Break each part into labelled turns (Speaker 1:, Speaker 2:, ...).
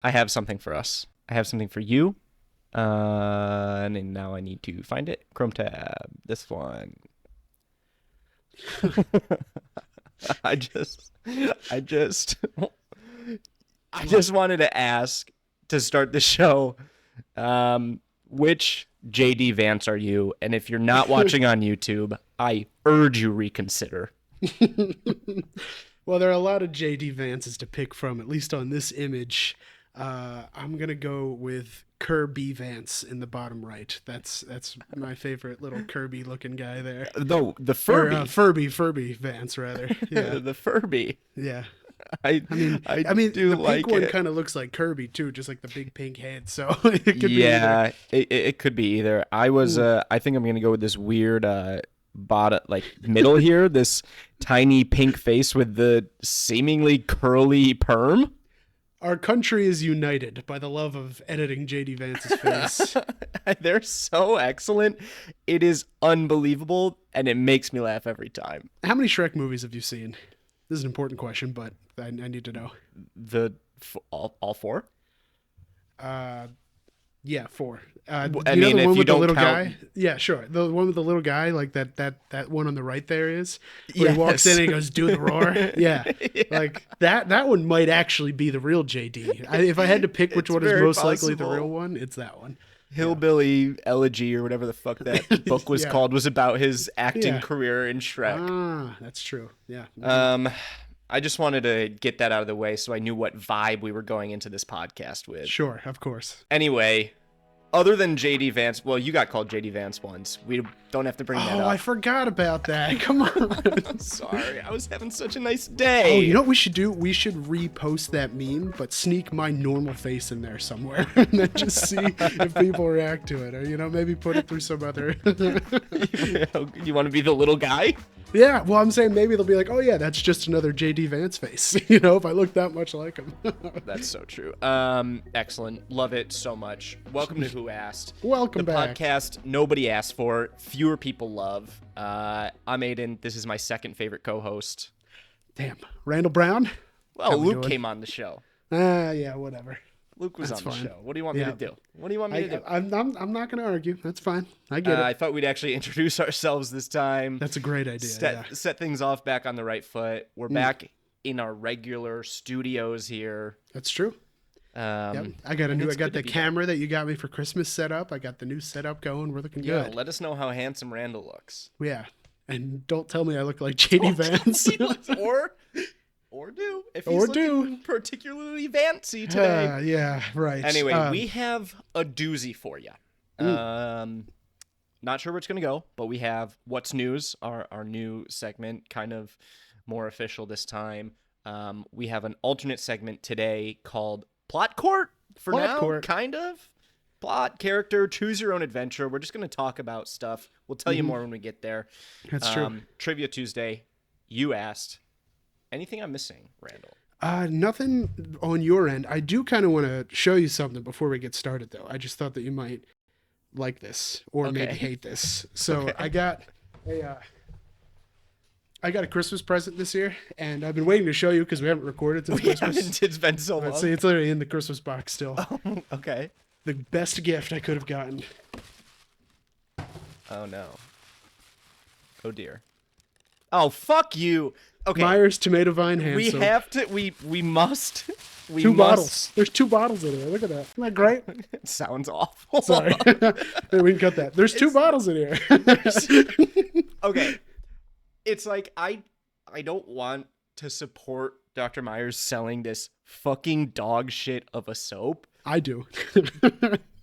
Speaker 1: I have something for us. I have something for you. And now I need to find it. Chrome tab. This one. I just, I just, I just wanted to ask to start the show, which JD Vance are you? And if you're not watching on YouTube, I urge you reconsider.
Speaker 2: Well, there are a lot of JD Vances to pick from, at least on this image. I'm gonna go with Kirby Vance in the bottom right. That's my favorite little Kirby looking guy there.
Speaker 1: Though the
Speaker 2: Or
Speaker 1: Furby,
Speaker 2: Furby Vance rather. Yeah,
Speaker 1: the Furby.
Speaker 2: yeah.
Speaker 1: I
Speaker 2: I mean,
Speaker 1: do
Speaker 2: the
Speaker 1: like
Speaker 2: pink one
Speaker 1: it.
Speaker 2: kind of looks like Kirby too, just like the big pink head. So it could be either.
Speaker 1: Yeah, it could be either. I think I'm gonna go with this weird bottom, like middle here, this tiny pink face with the seemingly curly perm.
Speaker 2: Our country is united by the love of editing JD Vance's face.
Speaker 1: They're so excellent. It is unbelievable, and it makes me laugh every time.
Speaker 2: How many Shrek movies have you seen? This is an important question, but I need to know.
Speaker 1: All four.
Speaker 2: Yeah, four.
Speaker 1: I
Speaker 2: You know
Speaker 1: mean,
Speaker 2: the
Speaker 1: if
Speaker 2: one
Speaker 1: you
Speaker 2: with the
Speaker 1: don't
Speaker 2: little
Speaker 1: count,
Speaker 2: guy? Yeah, sure. The one with the little guy, like that one on the right there is. Where he walks in and he goes, "Do the roar." Yeah.
Speaker 1: Yeah.
Speaker 2: Like that one might actually be the real JD. If I had to pick which
Speaker 1: It's
Speaker 2: one is
Speaker 1: very
Speaker 2: most likely the
Speaker 1: possible.
Speaker 2: real one, it's that one.
Speaker 1: Hillbilly Elegy or whatever the fuck that book was
Speaker 2: Yeah.
Speaker 1: called was about his acting
Speaker 2: Yeah.
Speaker 1: career in Shrek.
Speaker 2: Ah, that's true. Yeah.
Speaker 1: I just wanted to get that out of the way so I knew what vibe we were going into this podcast with.
Speaker 2: Sure, of course.
Speaker 1: Anyway, other than JD Vance, well, you got called JD Vance once. We don't have to bring that
Speaker 2: Oh,
Speaker 1: up.
Speaker 2: I forgot about that. Come on.
Speaker 1: Sorry, I was having such a nice
Speaker 2: Oh,
Speaker 1: day.
Speaker 2: you know what we should do? We should repost that meme, but sneak my normal face in there somewhere, and then just see if people react to it, or maybe put it through some other.
Speaker 1: You want to be the little guy?
Speaker 2: Yeah, well, I'm saying maybe they'll be like, oh yeah, that's just another JD Vance face. If I look that much like him.
Speaker 1: That's so true. Excellent. Love it so much. Welcome to Who Asked.
Speaker 2: Welcome
Speaker 1: the
Speaker 2: back.
Speaker 1: podcast nobody asked for, fewer people love. I'm Aiden. This is my second favorite co-host.
Speaker 2: Damn, Randall Brown.
Speaker 1: Well,
Speaker 2: How we
Speaker 1: Luke
Speaker 2: doing?
Speaker 1: came on the show.
Speaker 2: Yeah, whatever.
Speaker 1: Luke was
Speaker 2: That's
Speaker 1: on the
Speaker 2: fine.
Speaker 1: show. What do you want me
Speaker 2: Yeah.
Speaker 1: to do? What do you want me to do?
Speaker 2: I'm not going to argue. That's fine. I get it.
Speaker 1: I thought we'd actually introduce ourselves this time.
Speaker 2: That's a great idea. Yeah.
Speaker 1: Set things off back on the right foot. We're back in our regular studios here.
Speaker 2: That's true. Yep. I got
Speaker 1: and it's
Speaker 2: the
Speaker 1: good to be
Speaker 2: camera that you got me for Christmas set up. I got the new setup going. We're looking
Speaker 1: Yeah,
Speaker 2: good.
Speaker 1: let us know how handsome Randall looks.
Speaker 2: Yeah. And don't tell me I look like JD Vance.
Speaker 1: or do if
Speaker 2: Or
Speaker 1: he's
Speaker 2: do.
Speaker 1: looking particularly fancy today.
Speaker 2: Yeah, right.
Speaker 1: Anyway, we have a doozy for you. Not sure where it's gonna go, but we have What's News, our new segment, kind of more official this time. We have an alternate segment today called Plot Court for
Speaker 2: Plot
Speaker 1: now,
Speaker 2: Court.
Speaker 1: kind of. Plot, character, choose your own adventure. We're just going to talk about stuff. We'll tell you more when we get there.
Speaker 2: That's true.
Speaker 1: Trivia Tuesday, you asked. Anything I'm missing, Randall?
Speaker 2: Nothing on your end. I do kind of want to show you something before we get started, though. I just thought that you might like this or maybe hate this. So I got a Christmas present this year, and I've been waiting to show you because we haven't recorded since Christmas.
Speaker 1: It's been so long.
Speaker 2: Let's see, it's literally in the Christmas box still.
Speaker 1: Okay.
Speaker 2: The best gift I could have gotten.
Speaker 1: Oh, no. Oh, dear. Oh, fuck you. Okay.
Speaker 2: Myers tomato vine hand
Speaker 1: we
Speaker 2: soap.
Speaker 1: have to, we must. We
Speaker 2: Two
Speaker 1: must.
Speaker 2: bottles. There's 2 bottles in here. Look at that. Isn't that great?
Speaker 1: It sounds awful.
Speaker 2: Sorry. Maybe we can cut that. There's 2 bottles in here.
Speaker 1: Okay. It's like I don't want to support Dr. Myers selling this fucking dog shit of a soap,
Speaker 2: I do.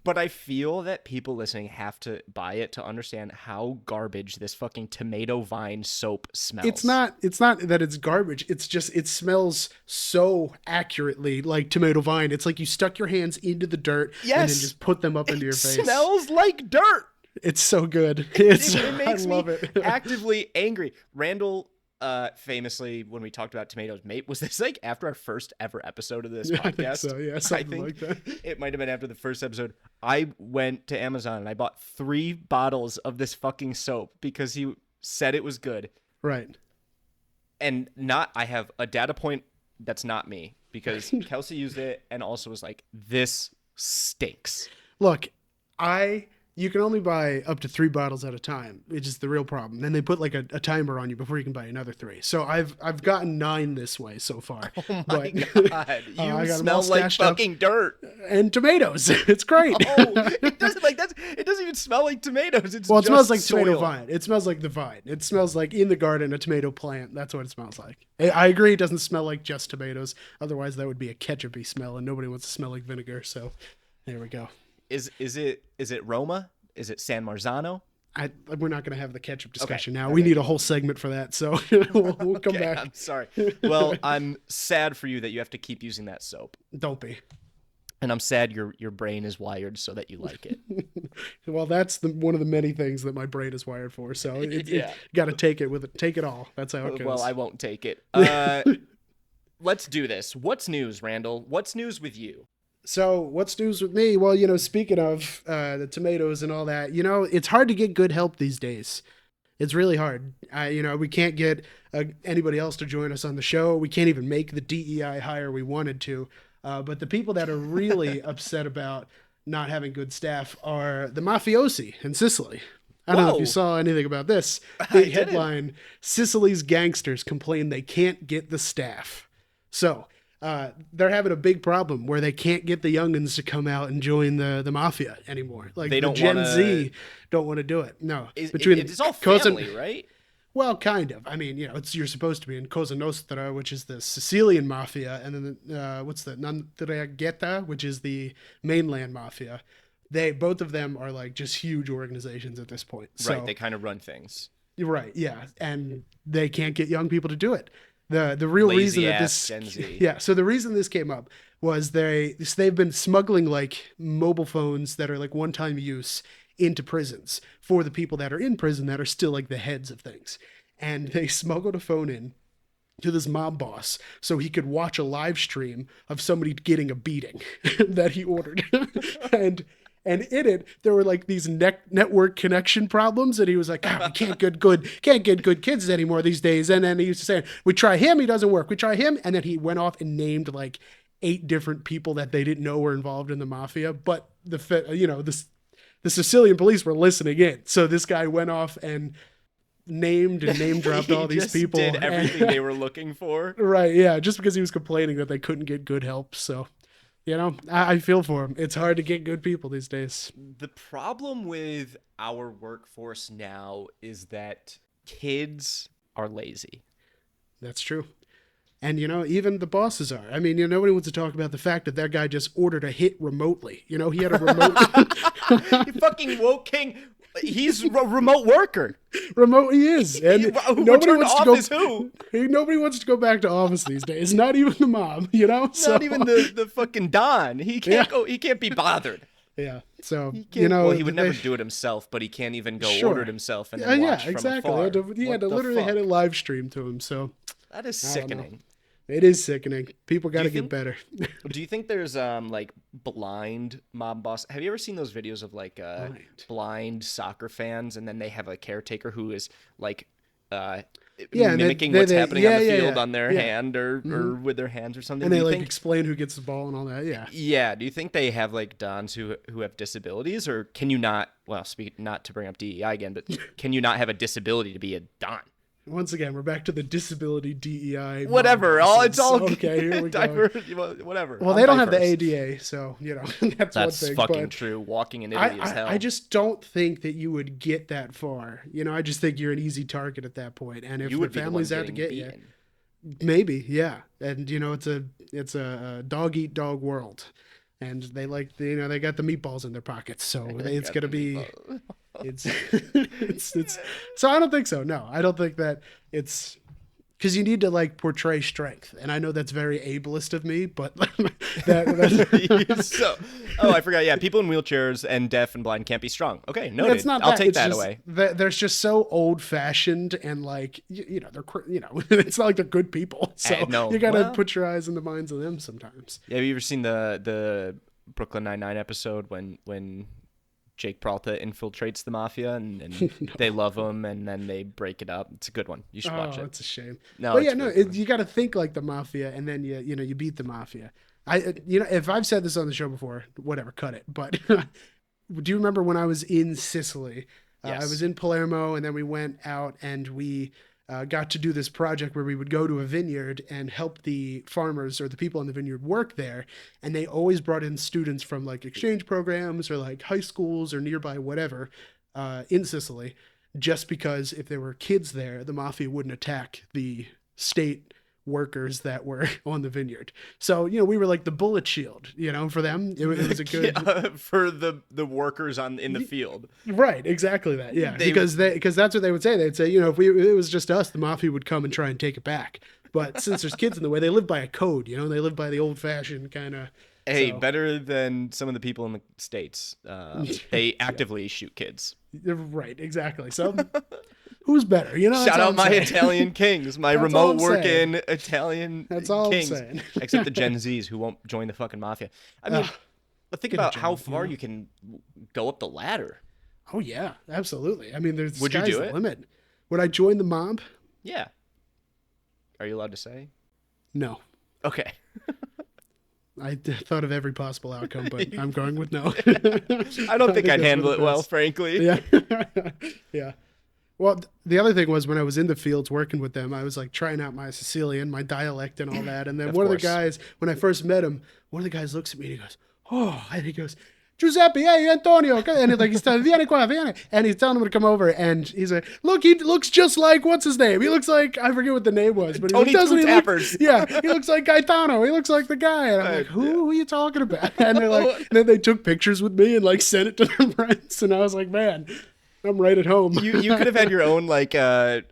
Speaker 1: but I feel that people listening have to buy it to understand how garbage this fucking tomato vine soap smells.
Speaker 2: It's not that it's garbage. It's just it smells so accurately like tomato vine. It's like you stuck your hands into the dirt and then
Speaker 1: Yes.
Speaker 2: just put them up into your face.
Speaker 1: Smells like dirt.
Speaker 2: It's so good. It's
Speaker 1: It makes
Speaker 2: I love
Speaker 1: me
Speaker 2: it.
Speaker 1: actively angry. Randall famously, when we talked about tomatoes, mate, was this like after our first ever episode of this
Speaker 2: Yeah, I
Speaker 1: podcast?
Speaker 2: think so. Yeah, something like that.
Speaker 1: It might have been after the first episode. I went to Amazon and I bought 3 bottles of this fucking soap because he said it was good.
Speaker 2: Right.
Speaker 1: And I have a data point that's not me because Kelsey used it and also was like, "This stinks."
Speaker 2: Look, you can only buy up to 3 bottles at a time, which is the real problem. Then they put like a timer on you before you can buy another 3. So I've gotten 9 this way so far.
Speaker 1: Oh my
Speaker 2: But,
Speaker 1: god, you
Speaker 2: I got 'em all
Speaker 1: smell like
Speaker 2: stashed up.
Speaker 1: fucking dirt.
Speaker 2: And tomatoes. It's great.
Speaker 1: Oh, it doesn't it doesn't even smell like tomatoes. It's
Speaker 2: Well, it smells
Speaker 1: just
Speaker 2: like tomato
Speaker 1: soil.
Speaker 2: vine. It smells like the vine. It smells like in the garden a tomato plant. That's what it smells like. I agree. It doesn't smell like just tomatoes. Otherwise, that would be a ketchupy smell, and nobody wants to smell like vinegar. So, there we go.
Speaker 1: Is it Roma? Is it San Marzano?
Speaker 2: We're not going to have the ketchup discussion now.
Speaker 1: Okay.
Speaker 2: We need a whole segment for that. So we'll come back.
Speaker 1: I'm sorry. Well, I'm sad for you that you have to keep using that soap,
Speaker 2: Don't be.
Speaker 1: and I'm sad your brain is wired so that you like it.
Speaker 2: Well, that's one of the many things that my brain is wired for. So
Speaker 1: Yeah.
Speaker 2: got to take it take it all. That's how it goes.
Speaker 1: Well, I won't take it. Let's do this. What's news, Randall? What's news with you?
Speaker 2: So what's news with me? Well, speaking of the tomatoes and all that, it's hard to get good help these days. It's really hard. We can't get anybody else to join us on the show. We can't even make the DEI hire we wanted to. But the people that are really upset about not having good staff are the mafiosi in Sicily. I don't know if you saw anything about this. Big headline, Sicily's gangsters complain they can't get the staff. So they're having a big problem where they can't get the youngins to come out and join the mafia anymore. Like
Speaker 1: They don't
Speaker 2: Gen
Speaker 1: wanna...
Speaker 2: Z don't want to do it. No.
Speaker 1: It's all family, right?
Speaker 2: Well, kind of. I mean, you're supposed to be in Cosa Nostra, which is the Sicilian mafia, and then what's the Ndrangheta, which is the mainland mafia. Both of them are like just huge organizations at this point. So,
Speaker 1: Right, they kind of run things.
Speaker 2: You're right, yeah, and they can't get young people to do it. The real reason that this
Speaker 1: Gen Z.
Speaker 2: Yeah, so the reason this came up was they've been smuggling like mobile phones that are like one-time use into prisons for the people that are in prison that are still like the heads of things. And they smuggled a phone in to this mob boss so he could watch a live stream of somebody getting a beating that he ordered. and in it, there were like these network connection problems, and he was like, we can't get good kids anymore these days. And then he used to say, we try him, he doesn't work. We try him, and then he went off and named like 8 different people that they didn't know were involved in the mafia. But the Sicilian police were listening in, so this guy went off and name dropped all these people.
Speaker 1: Did everything they were looking for.
Speaker 2: Right? Yeah, just because he was complaining that they couldn't get good help. So. I feel for him. It's hard to get good people these days.
Speaker 1: The problem with our workforce now is that kids are lazy.
Speaker 2: That's true. And, even the bosses are. I mean, nobody wants to talk about the fact that guy just ordered a hit remotely. He had a remote.
Speaker 1: You fucking woke king. He's a remote worker.
Speaker 2: Remote he is. And nobody wants to
Speaker 1: office who?
Speaker 2: Nobody wants to go back to office these days. Not even the mom,
Speaker 1: Not even the fucking Don. He can't go. He can't be bothered.
Speaker 2: Yeah. So,
Speaker 1: well, he would never do it himself, but he can't even go order it himself and then watch from afar.
Speaker 2: He had to literally had it live streamed to him. So
Speaker 1: that is sickening.
Speaker 2: It is sickening. People got to get better.
Speaker 1: Do you think there's like blind mob boss? Have you ever seen those videos of like blind soccer fans, and then they have a caretaker who is like mimicking what's happening on the field on their hand or with their hands or something?
Speaker 2: And they like explain who gets the ball and all that. Yeah.
Speaker 1: Yeah. Do you think they have like dons who have disabilities, or can you not? Well, not to bring up DEI again, but can you not have a disability to be a don?
Speaker 2: Once again, we're back to the disability DEI.
Speaker 1: Whatever. It's all
Speaker 2: okay. Here we go.
Speaker 1: Whatever.
Speaker 2: Well, they don't have the ADA, so that's one thing.
Speaker 1: Fucking true. Walking in Italy is hell.
Speaker 2: I just don't think that you would get that far. I just think you're an easy target at that point. And if the family's out to get you, maybe, yeah. And it's a dog eat dog world, and they like they got the meatballs in their pockets, so it's gonna be. It's so I don't think so. No, I don't think that it's because you need to like portray strength, and I know that's very ableist of me, but
Speaker 1: I forgot. Yeah, people in wheelchairs and deaf and blind can't be strong. Okay, noted.
Speaker 2: It's not
Speaker 1: I'll take
Speaker 2: it's
Speaker 1: that
Speaker 2: just,
Speaker 1: away.
Speaker 2: They're just so old fashioned and like they're it's not like they're good people. So you gotta put your eyes in the minds of them sometimes.
Speaker 1: Yeah, have you ever seen the Brooklyn Nine-Nine episode when Jake Peralta infiltrates the mafia and
Speaker 2: No.
Speaker 1: they love him and then they break it up. It's a good one. You should watch it.
Speaker 2: It's a shame.
Speaker 1: No,
Speaker 2: but yeah,
Speaker 1: it's
Speaker 2: no,
Speaker 1: really good.
Speaker 2: you got to think like the mafia, and then you beat the mafia. If I've said this on the show before, whatever, cut it. But do you remember when I was in Sicily?
Speaker 1: Yes.
Speaker 2: I was in Palermo, and then we went out and we got to do this project where we would go to a vineyard and help the farmers or the people in the vineyard work there. And they always brought in students from like exchange programs or like high schools or nearby whatever in Sicily, just because if there were kids there, the mafia wouldn't attack the state workers that were on the vineyard. So, we were like the bullet shield, for them. It was a good
Speaker 1: for the workers in the field.
Speaker 2: Right, exactly that. Yeah. Because that's what they would say. They'd say, if it was just us, the mafia would come and try and take it back. But since there's kids in the way, they live by a code, they live by the old fashioned kind of.
Speaker 1: Hey, better than some of the people in the States. They actively shoot kids.
Speaker 2: Right, exactly. So who's better?
Speaker 1: Shout out my Italian kings, my remote working Italian
Speaker 2: That's all
Speaker 1: kings.
Speaker 2: I'm saying.
Speaker 1: Except the Gen Zs who won't join the fucking mafia. I mean, but think about how far you can go up the ladder.
Speaker 2: Oh yeah, absolutely. I mean,
Speaker 1: Would you do
Speaker 2: the
Speaker 1: it?
Speaker 2: limit. Would I join the mob?
Speaker 1: Yeah. Are you allowed to say?
Speaker 2: No.
Speaker 1: Okay.
Speaker 2: I thought of every possible outcome, but I'm going with no.
Speaker 1: I don't think I'd handle it well, frankly.
Speaker 2: Yeah. Yeah. Well, the other thing was when I was in the fields working with them, I was like trying out my Sicilian, my dialect and all that. And then one of the guys, when I first met him, one of the guys looks at me and he goes, oh, and he goes, Giuseppe, hey, Antonio. And he's telling, vieni qua, vieni. And he's telling him to come over. And he's like, look, he looks just like, what's his name? He looks like, I forget what the name was. But
Speaker 1: Tony
Speaker 2: doesn't he
Speaker 1: Tappers.
Speaker 2: Yeah, he looks like Gaetano. He looks like the guy. And I'm like, who are you talking about? And they're like, and then they took pictures with me and like sent it to their friends. And I was like, man, I'm right at home.
Speaker 1: You could have had your own like Bert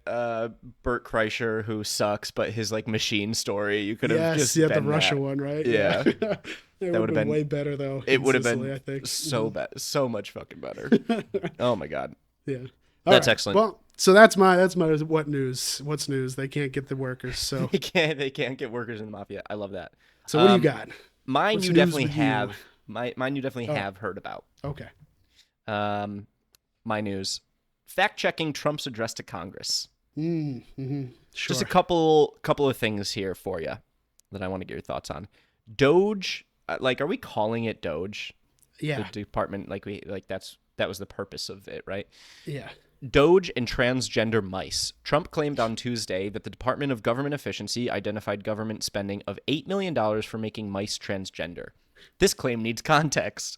Speaker 1: Kreischer who sucks, but his like machine story. You could have just
Speaker 2: the
Speaker 1: been
Speaker 2: Russia
Speaker 1: that.
Speaker 2: one, right?
Speaker 1: Yeah.
Speaker 2: That would have been way better though.
Speaker 1: It would have been
Speaker 2: I think.
Speaker 1: so bad, so much fucking better. Oh my god.
Speaker 2: Yeah.
Speaker 1: That's excellent.
Speaker 2: Well, so that's my what news? What's news? They can't get the workers, so
Speaker 1: they can't get workers in the mafia. I love that.
Speaker 2: So what do you got?
Speaker 1: Mine
Speaker 2: What's
Speaker 1: you
Speaker 2: news
Speaker 1: definitely
Speaker 2: with you?
Speaker 1: have. Mine you definitely have heard about.
Speaker 2: Okay.
Speaker 1: My news. Fact checking Trump's address to Congress.
Speaker 2: Mm-hmm. Sure.
Speaker 1: Just a couple of things here for you that I want to get your thoughts on. Doge, like, are we calling it Doge?
Speaker 2: Yeah.
Speaker 1: The department, that was the purpose of it, right?
Speaker 2: Yeah.
Speaker 1: Doge and transgender mice. Trump claimed on Tuesday that the Department of Government Efficiency identified government spending of $8 million for making mice transgender. This claim needs context.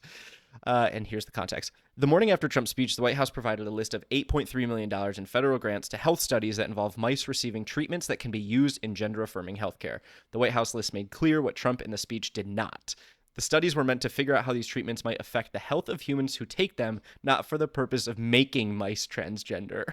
Speaker 1: And here's the context. The morning after Trump's speech, the White House provided a list of $8.3 million in federal grants to health studies that involve mice receiving treatments that can be used in gender-affirming healthcare. The White House list made clear what Trump in the speech did not. The studies were meant to figure out how these treatments might affect the health of humans who take them, not for the purpose of making mice transgender.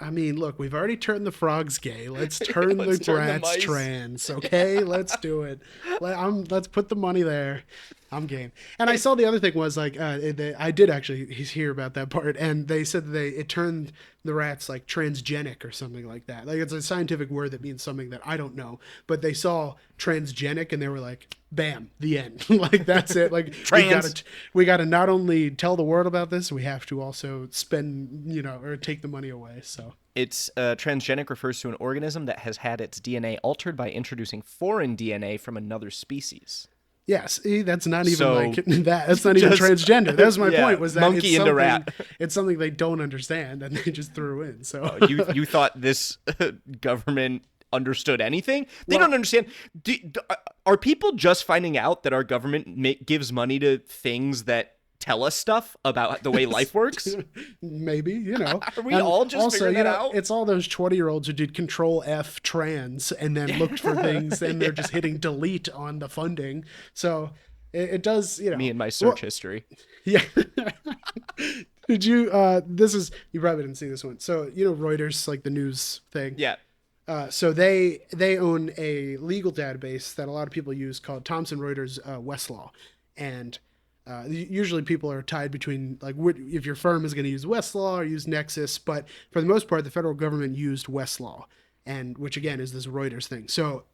Speaker 2: I mean, look, we've already turned the frogs gay. Let's turn the rats trans, okay? Let's do it. Let's put the money there. I'm game. And I saw the other thing was like, I did actually hear about that part, and they said that it turned the rats like transgenic or something like that. Like it's a scientific word that means something that I don't know, but they saw transgenic and they were like, bam, the end. Like that's it. Like we got to not only tell the world about this, we have to also spend, or take the money away. So
Speaker 1: it's transgenic refers to an organism that has had its DNA altered by introducing foreign DNA from another species.
Speaker 2: Yes, that's not even like that. That's not even transgender. That's my point. Was that
Speaker 1: monkey into rat?
Speaker 2: It's something they don't understand, and they just threw in. So
Speaker 1: you thought this government understood anything? They don't understand. Are people just finding out that our government gives money to things that tell us stuff about the way life works?
Speaker 2: Maybe,
Speaker 1: Are we all just figuring that out?
Speaker 2: It's all those 20-year-olds who did Control F trans and then looked for things and they're just hitting delete on the funding. So it does,
Speaker 1: Me and my search history.
Speaker 2: Yeah. Did you, you probably didn't see this one. So, Reuters, like the news thing.
Speaker 1: Yeah.
Speaker 2: So they own a legal database that a lot of people use called Thomson Reuters Westlaw. And usually people are tied between like if your firm is going to use Westlaw or use Nexus, but for the most part, the federal government used Westlaw, and which again is this Reuters thing. So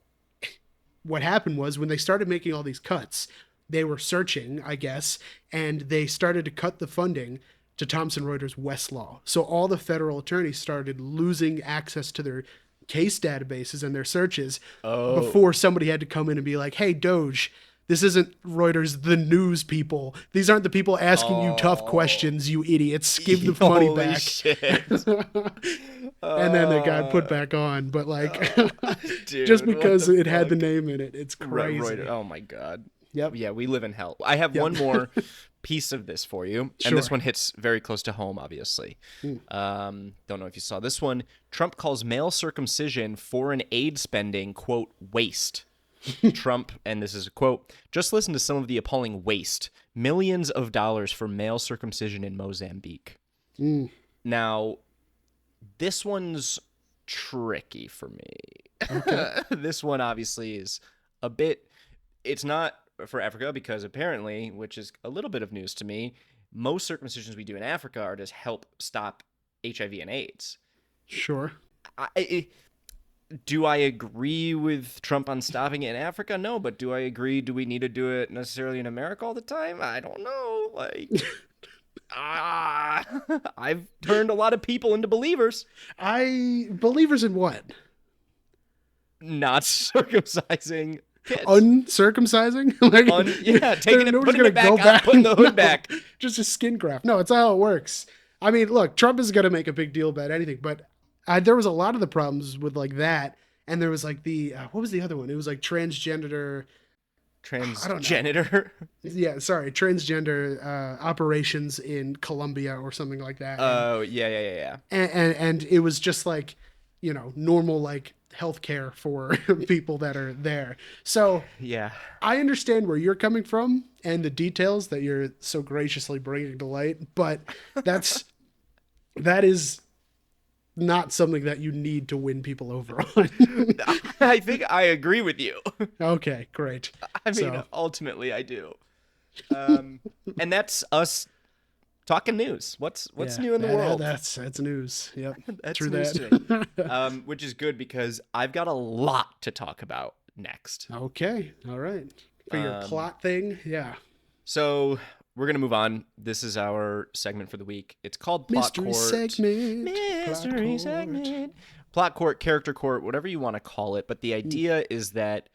Speaker 2: what happened was when they started making all these cuts, they were searching, I guess, and they started to cut the funding to Thomson Reuters Westlaw. So all the federal attorneys started losing access to their case databases and their searches before somebody had to come in and be like, hey, Doge, this isn't Reuters, the news people. These aren't the people asking you tough questions, you idiots. Give the money back.
Speaker 1: Shit.
Speaker 2: And then they got put back on. But like, dude, just because it had the name in it, it's crazy.
Speaker 1: Reuters. Oh my God.
Speaker 2: Yep.
Speaker 1: Yeah, we live in hell. I have one more piece of this for you. And this one hits very close to home, obviously. Don't know if you saw this one. Trump calls male circumcision foreign aid spending, quote, waste. Trump, and this is a quote, just listen to some of the appalling waste. Millions of dollars for male circumcision in Mozambique. Now, this one's tricky for me. Okay. This one obviously is a bit, it's not for Africa because apparently, which is a little bit of news to me, most circumcisions we do in Africa are to help stop HIV and AIDS.
Speaker 2: Sure.
Speaker 1: Do I agree with Trump on stopping it in Africa? No, but do I agree? Do we need to do it necessarily in America all the time? I don't know. Like, I've turned a lot of people into believers.
Speaker 2: Believers in what?
Speaker 1: Not circumcising kids.
Speaker 2: Uncircumcising? Like,
Speaker 1: taking it, putting it back, putting the hood back.
Speaker 2: Just a skin graft. No, it's how it works. I mean, look, Trump is going to make a big deal about anything, but there was a lot of the problems with like that, and there was like the what was the other one? It was like transgender. Yeah, sorry, transgender operations in Colombia or something like that.
Speaker 1: Oh, yeah.
Speaker 2: And it was just like, normal like healthcare for people that are there. So
Speaker 1: yeah,
Speaker 2: I understand where you're coming from and the details that you're so graciously bringing to light, but that is not something that you need to win people over on.
Speaker 1: I think I agree with you.
Speaker 2: Okay, great.
Speaker 1: I mean, ultimately I do. And that's us talking news. What's new in the world?
Speaker 2: That's news. Yep.
Speaker 1: That's
Speaker 2: true
Speaker 1: news
Speaker 2: that.
Speaker 1: To me. Which is good because I've got a lot to talk about next.
Speaker 2: Okay. All right. For your plot thing. Yeah.
Speaker 1: So we're going to move on. This is our segment for the week. It's called Plot Court. Mystery segment. Plot Court, Character Court, whatever you want to call it. But the idea is that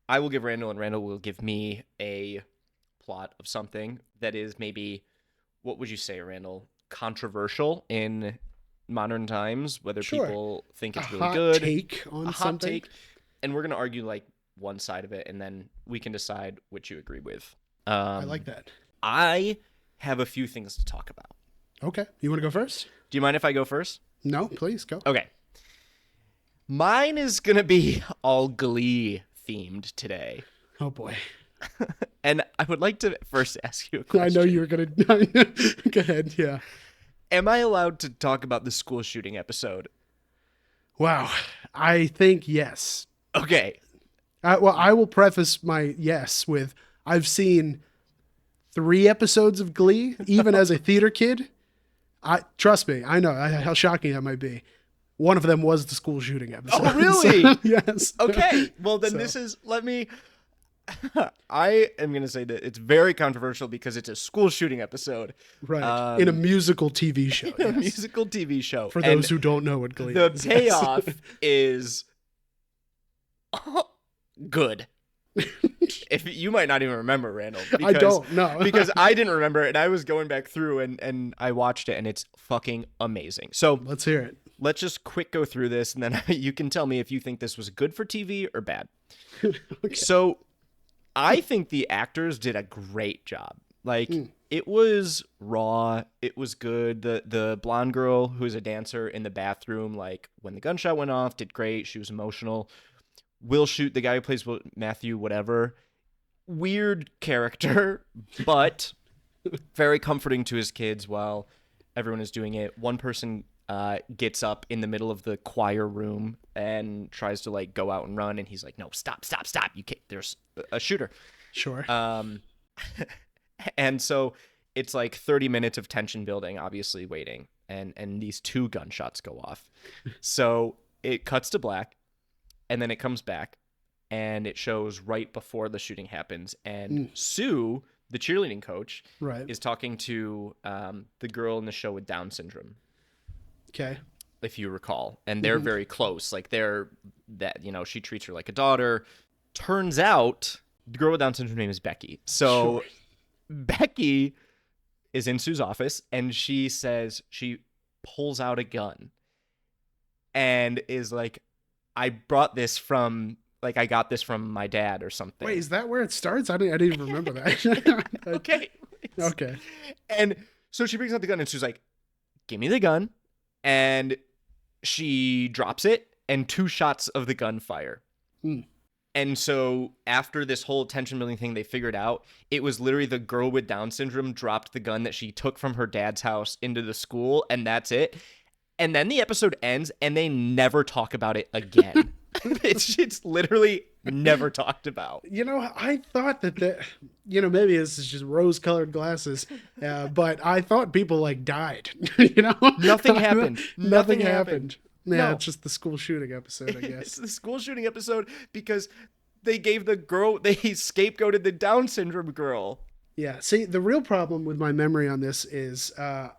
Speaker 1: I will give Randall and Randall will give me a plot of something that is maybe, what would you say, Randall? Controversial in modern times, whether people think it's really good.
Speaker 2: A hot take.
Speaker 1: And we're going to argue like one side of it, and then we can decide which you agree with.
Speaker 2: I like that.
Speaker 1: I have a few things to talk about.
Speaker 2: Okay. You want to go first?
Speaker 1: Do you mind if I go first?
Speaker 2: No, please go.
Speaker 1: Okay. Mine is going to be all Glee themed today.
Speaker 2: Oh, boy.
Speaker 1: And I would like to first ask you a question.
Speaker 2: I know you were going to... Go ahead, yeah.
Speaker 1: Am I allowed to talk about the school shooting episode?
Speaker 2: Wow. I think yes.
Speaker 1: Okay.
Speaker 2: Well, I will preface my yes with, I've seen 3 episodes of Glee, even as a theater kid. Trust me, I know how shocking that might be. One of them was the school shooting episode.
Speaker 1: Oh, really?
Speaker 2: So, yes.
Speaker 1: Okay. Well, then I am going to say that it's very controversial because it's a school shooting episode.
Speaker 2: Right. In a musical TV show.
Speaker 1: A musical TV show.
Speaker 2: For those who don't know what Glee is.
Speaker 1: The payoff is good. If you might not even remember, Randall. Because,
Speaker 2: I don't know.
Speaker 1: Because I didn't remember it, and I was going back through and I watched it, and it's fucking amazing. So
Speaker 2: let's hear it.
Speaker 1: Let's just quick go through this, and then you can tell me if you think this was good for TV or bad. Okay. So I think the actors did a great job. Like, it was raw. It was good. The blonde girl who's a dancer in the bathroom, like, when the gunshot went off, did great. She was emotional. Will Shoot, the guy who plays Matthew, whatever. Weird character, but very comforting to his kids while everyone is doing it. One person gets up in the middle of the choir room and tries to like go out and run, and he's like, "No, stop! You can't. There's a shooter."
Speaker 2: Sure.
Speaker 1: And so it's like 30 minutes of tension building, obviously waiting, and these 2 gunshots go off. So it cuts to black, and then it comes back, and it shows right before the shooting happens. And Sue, the cheerleading coach, is talking to the girl in the show with Down syndrome.
Speaker 2: Okay.
Speaker 1: If you recall. And they're very close. Like she treats her like a daughter. Turns out the girl with Down syndrome name is Becky. So Becky is in Sue's office, and she says she pulls out a gun and is like, I got this from my dad or something.
Speaker 2: Wait, is that where it starts? I didn't even remember that.
Speaker 1: Okay. And so she brings out the gun, and Sue's like, give me the gun. And she drops it, and 2 shots of the gun fire. And so after this whole tension building thing, they figured out it was literally the girl with Down syndrome dropped the gun that she took from her dad's house into the school, and that's it. And then the episode ends, and they never talk about it again. It's literally never talked about.
Speaker 2: I thought that maybe this is just rose-colored glasses, but I thought people like died.
Speaker 1: Nothing happened.
Speaker 2: Nothing happened. Yeah,
Speaker 1: No.
Speaker 2: It's just the school shooting episode, I guess.
Speaker 1: It's the school shooting episode because they scapegoated the Down syndrome girl.
Speaker 2: Yeah, see, the real problem with my memory on this is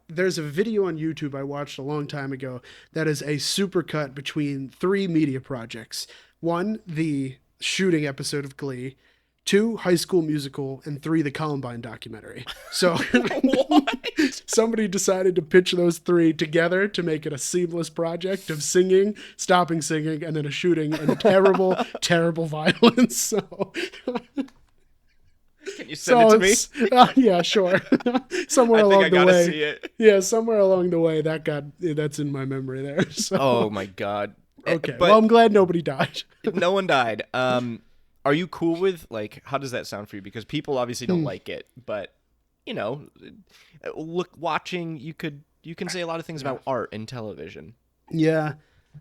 Speaker 2: there's a video on YouTube I watched a long time ago that is a supercut between 3 media projects. 1, the shooting episode of Glee. 2, High School Musical. And 3, the Columbine documentary. So somebody decided to pitch those 3 together to make it a seamless project of singing, stopping singing, and then a shooting and terrible, terrible violence. So...
Speaker 1: Can you send it to me?
Speaker 2: Yeah, sure. Somewhere
Speaker 1: I
Speaker 2: along
Speaker 1: think I
Speaker 2: the
Speaker 1: gotta
Speaker 2: way.
Speaker 1: see it.
Speaker 2: Yeah, somewhere along the way that's in my memory there. So.
Speaker 1: Oh my god.
Speaker 2: Okay.
Speaker 1: But
Speaker 2: well, I'm glad nobody died.
Speaker 1: No one died. Are you cool with, like, how does that sound for you? Because people obviously don't like it, but watching, you can say a lot of things about art and television.
Speaker 2: Yeah.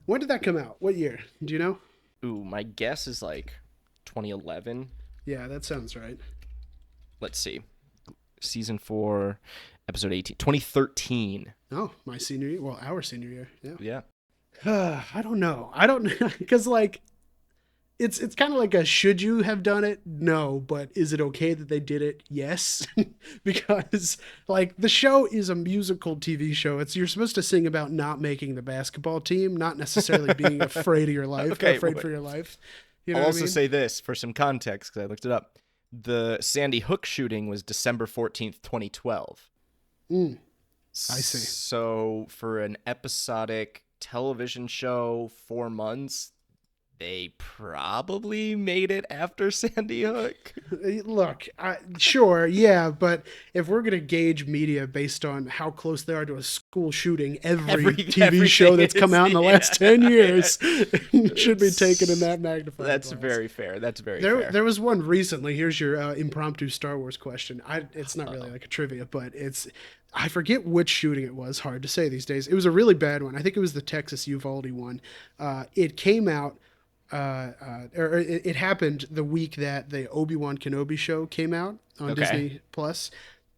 Speaker 2: When did that come out? What year? Do you know?
Speaker 1: Ooh, my guess is like 2011.
Speaker 2: Yeah, that sounds right.
Speaker 1: Let's see. Season 4, episode 18. 2013.
Speaker 2: Oh, my senior year. Well, our senior year. Yeah.
Speaker 1: Yeah.
Speaker 2: I don't know. Because, like, it's kind of like a should you have done it? No. But is it okay that they did it? Yes. Because, like, the show is a musical TV show. You're supposed to sing about not making the basketball team, not necessarily being afraid of your life, afraid for your life.
Speaker 1: I'll also say this for some context, because I looked it up. The Sandy Hook shooting was December 14th, 2012.
Speaker 2: I see.
Speaker 1: So for an episodic television show, 4 months, they probably made it after Sandy Hook.
Speaker 2: Look, sure, yeah, but if we're going to gauge media based on how close they are to a school shooting, every TV show that's come out in the last 10 years should be taken in that magnifying
Speaker 1: That's
Speaker 2: glass.
Speaker 1: Very fair. That's very fair.
Speaker 2: There was one recently. Here's your impromptu Star Wars question. It's not really like a trivia, but I forget which shooting it was. Hard to say these days. It was a really bad one. I think it was the Texas Uvalde one. It came out... it happened the week that the Obi-Wan Kenobi show came out on Disney Plus.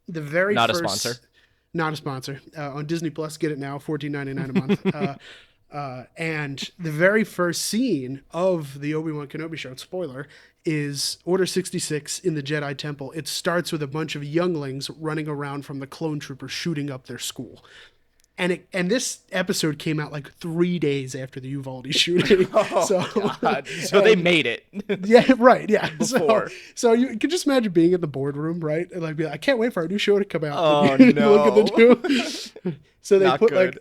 Speaker 2: The very
Speaker 1: not
Speaker 2: first,
Speaker 1: a sponsor.
Speaker 2: Not a sponsor. On Disney Plus, get it now, $14.99 a month. And the very first scene of the Obi-Wan Kenobi show, spoiler, is Order 66 in the Jedi Temple. It starts with a bunch of younglings running around from the clone troopers shooting up their school. And this episode came out like 3 days after the Uvalde shooting.
Speaker 1: God. So they made it.
Speaker 2: Yeah, right. Yeah.
Speaker 1: Before.
Speaker 2: So you can just imagine being in the boardroom, right? And like, be like, I can't wait for our new show to come out.
Speaker 1: Oh no!
Speaker 2: Look at the new. So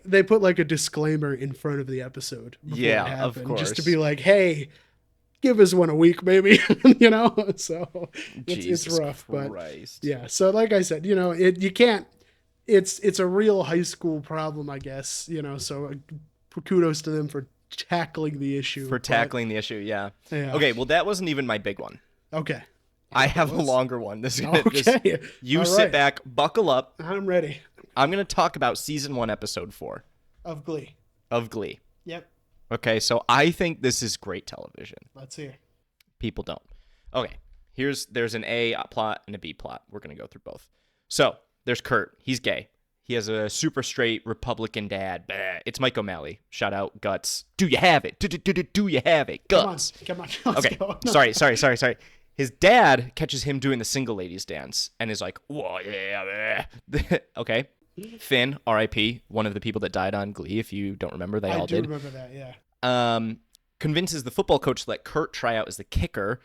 Speaker 2: they put like a disclaimer in front of the episode.
Speaker 1: Yeah,
Speaker 2: it happened,
Speaker 1: of course.
Speaker 2: Just to be like, hey, give us one a week, maybe. So it's rough,
Speaker 1: Christ.
Speaker 2: But yeah. So like I said, you can't. It's a real high school problem, I guess, so kudos to them for tackling the issue.
Speaker 1: Yeah. Okay, well, that wasn't even my big one.
Speaker 2: Okay.
Speaker 1: I have a longer one.
Speaker 2: Okay.
Speaker 1: Sit back, buckle up.
Speaker 2: I'm ready.
Speaker 1: I'm going to talk about season 1, episode 4.
Speaker 2: Of Glee. Yep.
Speaker 1: Okay, so I think this is great television.
Speaker 2: Let's hear.
Speaker 1: People don't. Okay, there's an A plot and a B plot. We're going to go through both. So, there's Kurt. He's gay. He has a super straight Republican dad. Bah. It's Mike O'Malley. Shout out, Guts. Do you have it? Do you have it? Guts.
Speaker 2: Come on. Let's
Speaker 1: okay.
Speaker 2: Go.
Speaker 1: Sorry. His dad catches him doing the single ladies dance and is like, whoa, yeah. Okay. Finn, R.I.P., one of the people that died on Glee. If you don't remember, they all did.
Speaker 2: I do remember that, yeah.
Speaker 1: Convinces the football coach to let Kurt try out as the kicker,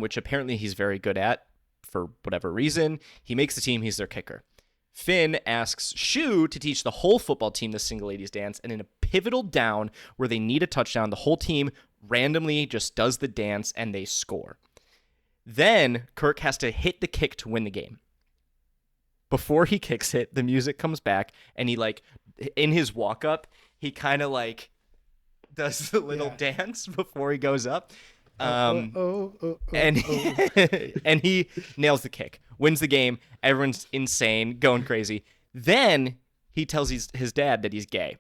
Speaker 1: which apparently he's very good at for whatever reason. He makes the team. He's their kicker. Finn asks Shu to teach the whole football team the single ladies dance, and in a pivotal down where they need a touchdown, the whole team randomly just does the dance and they score. Then Kirk has to hit the kick to win the game. Before he kicks it, the music comes back, and he, like, in his walk-up, he kind of, like, does the little dance before he goes up. And he nails the kick, wins the game. Everyone's insane, going crazy. Then he tells his dad that he's gay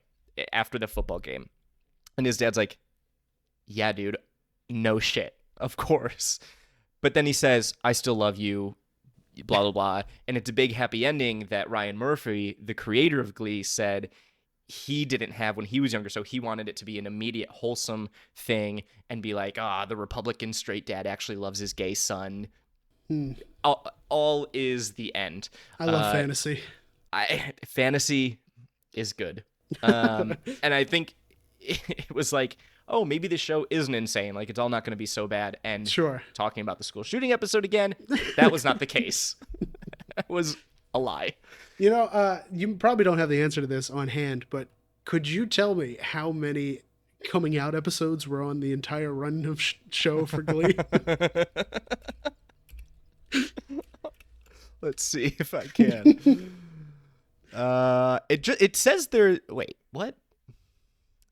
Speaker 1: after the football game. And his dad's like, yeah, dude, no shit, of course. But then he says, I still love you, blah, blah, blah. And it's a big happy ending that Ryan Murphy, the creator of Glee, said he didn't have when he was younger, so he wanted it to be an immediate wholesome thing and be like, the Republican straight dad actually loves his gay son. All is the end.
Speaker 2: I love fantasy.
Speaker 1: Fantasy is good. And I think it was like, oh, maybe this show isn't insane. Like, it's all not going to be so bad. And talking about the school shooting episode again, that was not the case. That was a lie.
Speaker 2: You know, you probably don't have the answer to this on hand, but could you tell me how many coming out episodes were on the entire run of show for Glee?
Speaker 1: Let's see if I can. It says there. Wait, what?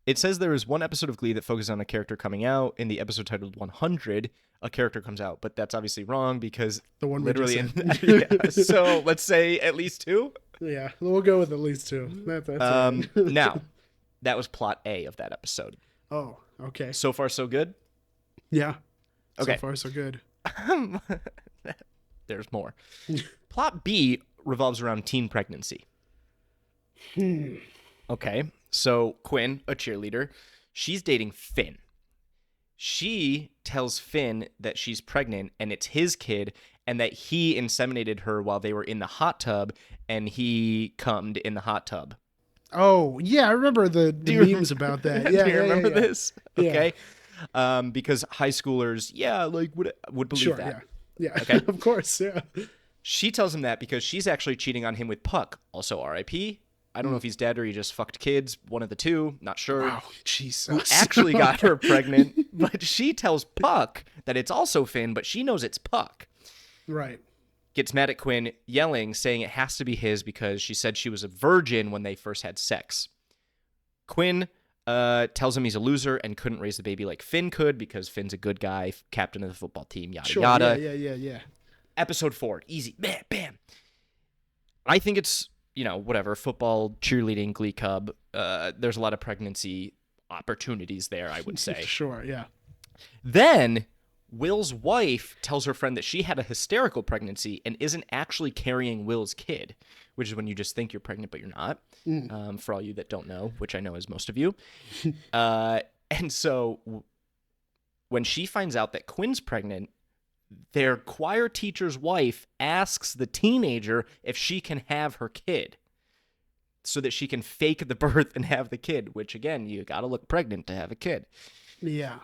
Speaker 1: It says there is one episode of Glee that focuses on a character coming out. In the episode titled 100, a character comes out, but that's obviously wrong because
Speaker 2: the one
Speaker 1: literally. So let's say at least 2.
Speaker 2: Yeah, we'll go with at least 2. That's right.
Speaker 1: Now, that was plot A of that episode.
Speaker 2: Oh, okay.
Speaker 1: So far, so good.
Speaker 2: Yeah.
Speaker 1: Okay.
Speaker 2: So far, so good.
Speaker 1: There's more. Plot B revolves around teen pregnancy. Okay. So Quinn, a cheerleader, she's dating Finn. She tells Finn that she's pregnant and it's his kid and that he inseminated her while they were in the hot tub and he cummed in the hot tub.
Speaker 2: Oh, yeah, I remember the memes about that. Yeah,
Speaker 1: Do you remember this? Okay. Because high schoolers, would believe that.
Speaker 2: Yeah.
Speaker 1: Okay.
Speaker 2: Of course, yeah.
Speaker 1: She tells him that because she's actually cheating on him with Puck, also R.I.P. I don't know if he's dead or he just fucked kids. One of the two. Not sure.
Speaker 2: Wow, Jesus.
Speaker 1: Who actually got her pregnant. But she tells Puck that it's also Finn, but she knows it's Puck.
Speaker 2: Right.
Speaker 1: Gets mad at Quinn, yelling, saying it has to be his because she said she was a virgin when they first had sex. Quinn tells him he's a loser and couldn't raise the baby like Finn could because Finn's a good guy, captain of the football team, yada, yada.
Speaker 2: Yeah.
Speaker 1: Episode 4. Easy. Bam, bam. I think it's... whatever, football, cheerleading, Glee Club, there's a lot of pregnancy opportunities there, I would say.
Speaker 2: Sure, yeah.
Speaker 1: Then Will's wife tells her friend that she had a hysterical pregnancy and isn't actually carrying Will's kid, which is when you just think you're pregnant, but you're not, for all you that don't know, which I know is most of you. And so when she finds out that Quinn's pregnant, their choir teacher's wife asks the teenager if she can have her kid so that she can fake the birth and have the kid, which, again, you got to look pregnant to have a kid.
Speaker 2: Yeah.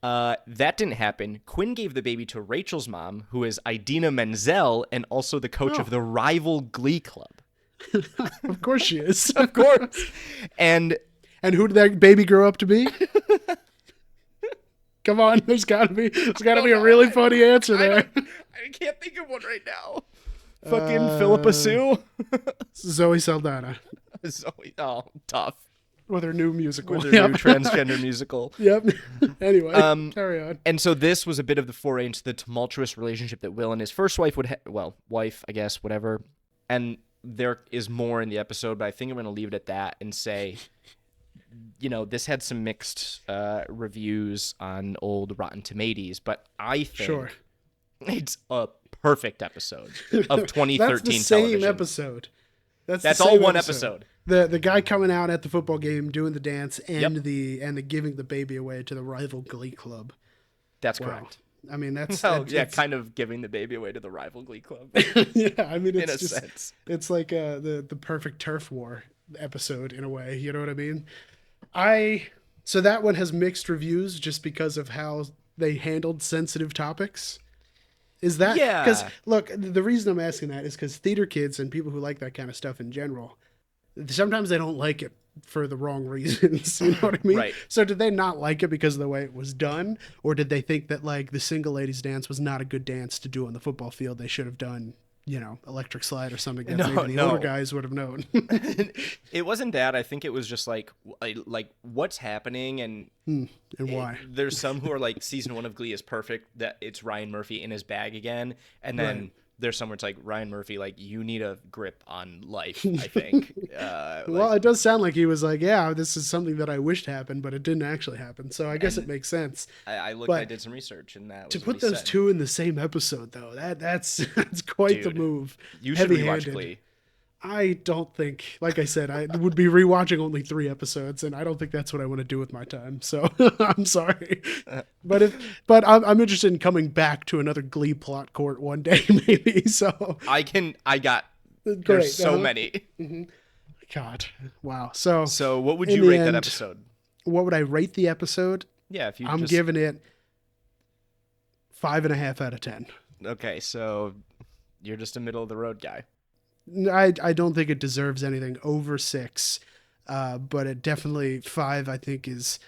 Speaker 1: That didn't happen. Quinn gave the baby to Rachel's mom, who is Idina Menzel and also the coach of the rival Glee Club.
Speaker 2: Of course she is.
Speaker 1: Of course. And
Speaker 2: who did that baby grow up to be? Come on, there's gotta be a really funny answer there.
Speaker 1: I can't think of one right now. Fucking Philippa Sue.
Speaker 2: Zoe Saldana.
Speaker 1: Zoe, tough.
Speaker 2: With her new musical.
Speaker 1: With her new transgender musical.
Speaker 2: Yep. Anyway, carry on.
Speaker 1: And so this was a bit of the foray into the tumultuous relationship that Will and his first wife would wife, I guess, whatever. And there is more in the episode, but I think I'm going to leave it at that and say... this had some mixed reviews on old Rotten Tomatoes, but I think it's a perfect episode of 2013
Speaker 2: That's the same
Speaker 1: television.
Speaker 2: episode
Speaker 1: That's all one episode.
Speaker 2: The guy coming out at the football game doing the dance and
Speaker 1: Yep.
Speaker 2: the giving the baby away to the rival Glee club.
Speaker 1: That's
Speaker 2: Wow.
Speaker 1: correct.
Speaker 2: I mean, that's
Speaker 1: kind of giving the baby away to the rival Glee club.
Speaker 2: Yeah, I mean, it's
Speaker 1: in a
Speaker 2: just
Speaker 1: sense.
Speaker 2: it's like the perfect turf war episode in a way. You know what I mean? So that one has mixed reviews just because of how they handled sensitive topics. Is that?
Speaker 1: Yeah.
Speaker 2: Because look, the reason I'm asking that is because theater kids and people who like that kind of stuff in general, sometimes they don't like it for the wrong reasons. You know what I mean?
Speaker 1: Right.
Speaker 2: So did they not like it because of the way it was done, or did they think that like the single ladies dance was not a good dance to do on the football field? They should have done, electric slide or something that maybe the older guys would have known.
Speaker 1: It wasn't that. I think it was just like what's happening and
Speaker 2: why.
Speaker 1: There's some who are like season 1 of Glee is perfect, that it's Ryan Murphy in his bag again, and then
Speaker 2: Right.
Speaker 1: there's somewhere it's like Ryan Murphy, like you need a grip on life. I think.
Speaker 2: Well, it does sound like he was like, yeah, this is something that I wished happened, but it didn't actually happen. So I guess it makes sense.
Speaker 1: I did some research, and that was
Speaker 2: To
Speaker 1: what
Speaker 2: put
Speaker 1: he
Speaker 2: those
Speaker 1: said.
Speaker 2: two in the same episode, though, that's quite the
Speaker 1: Dude,
Speaker 2: move.
Speaker 1: You should rewatch
Speaker 2: Heavy-handed.
Speaker 1: Glee.
Speaker 2: I don't think, like I said, I would be rewatching only 3 episodes, and I don't think that's what I want to do with my time. So I'm sorry, but I'm interested in coming back to another Glee plot court one day, maybe. So
Speaker 1: I got
Speaker 2: great.
Speaker 1: there's so many.
Speaker 2: God, wow. So
Speaker 1: what would
Speaker 2: in
Speaker 1: you
Speaker 2: the
Speaker 1: rate that
Speaker 2: end,
Speaker 1: episode?
Speaker 2: what would I rate the episode?
Speaker 1: Yeah, if you
Speaker 2: I'm
Speaker 1: just,
Speaker 2: giving it 5.5 out of 10.
Speaker 1: Okay, so you're just a middle of the road guy.
Speaker 2: I don't think it deserves anything over 6, but it definitely 5. I think is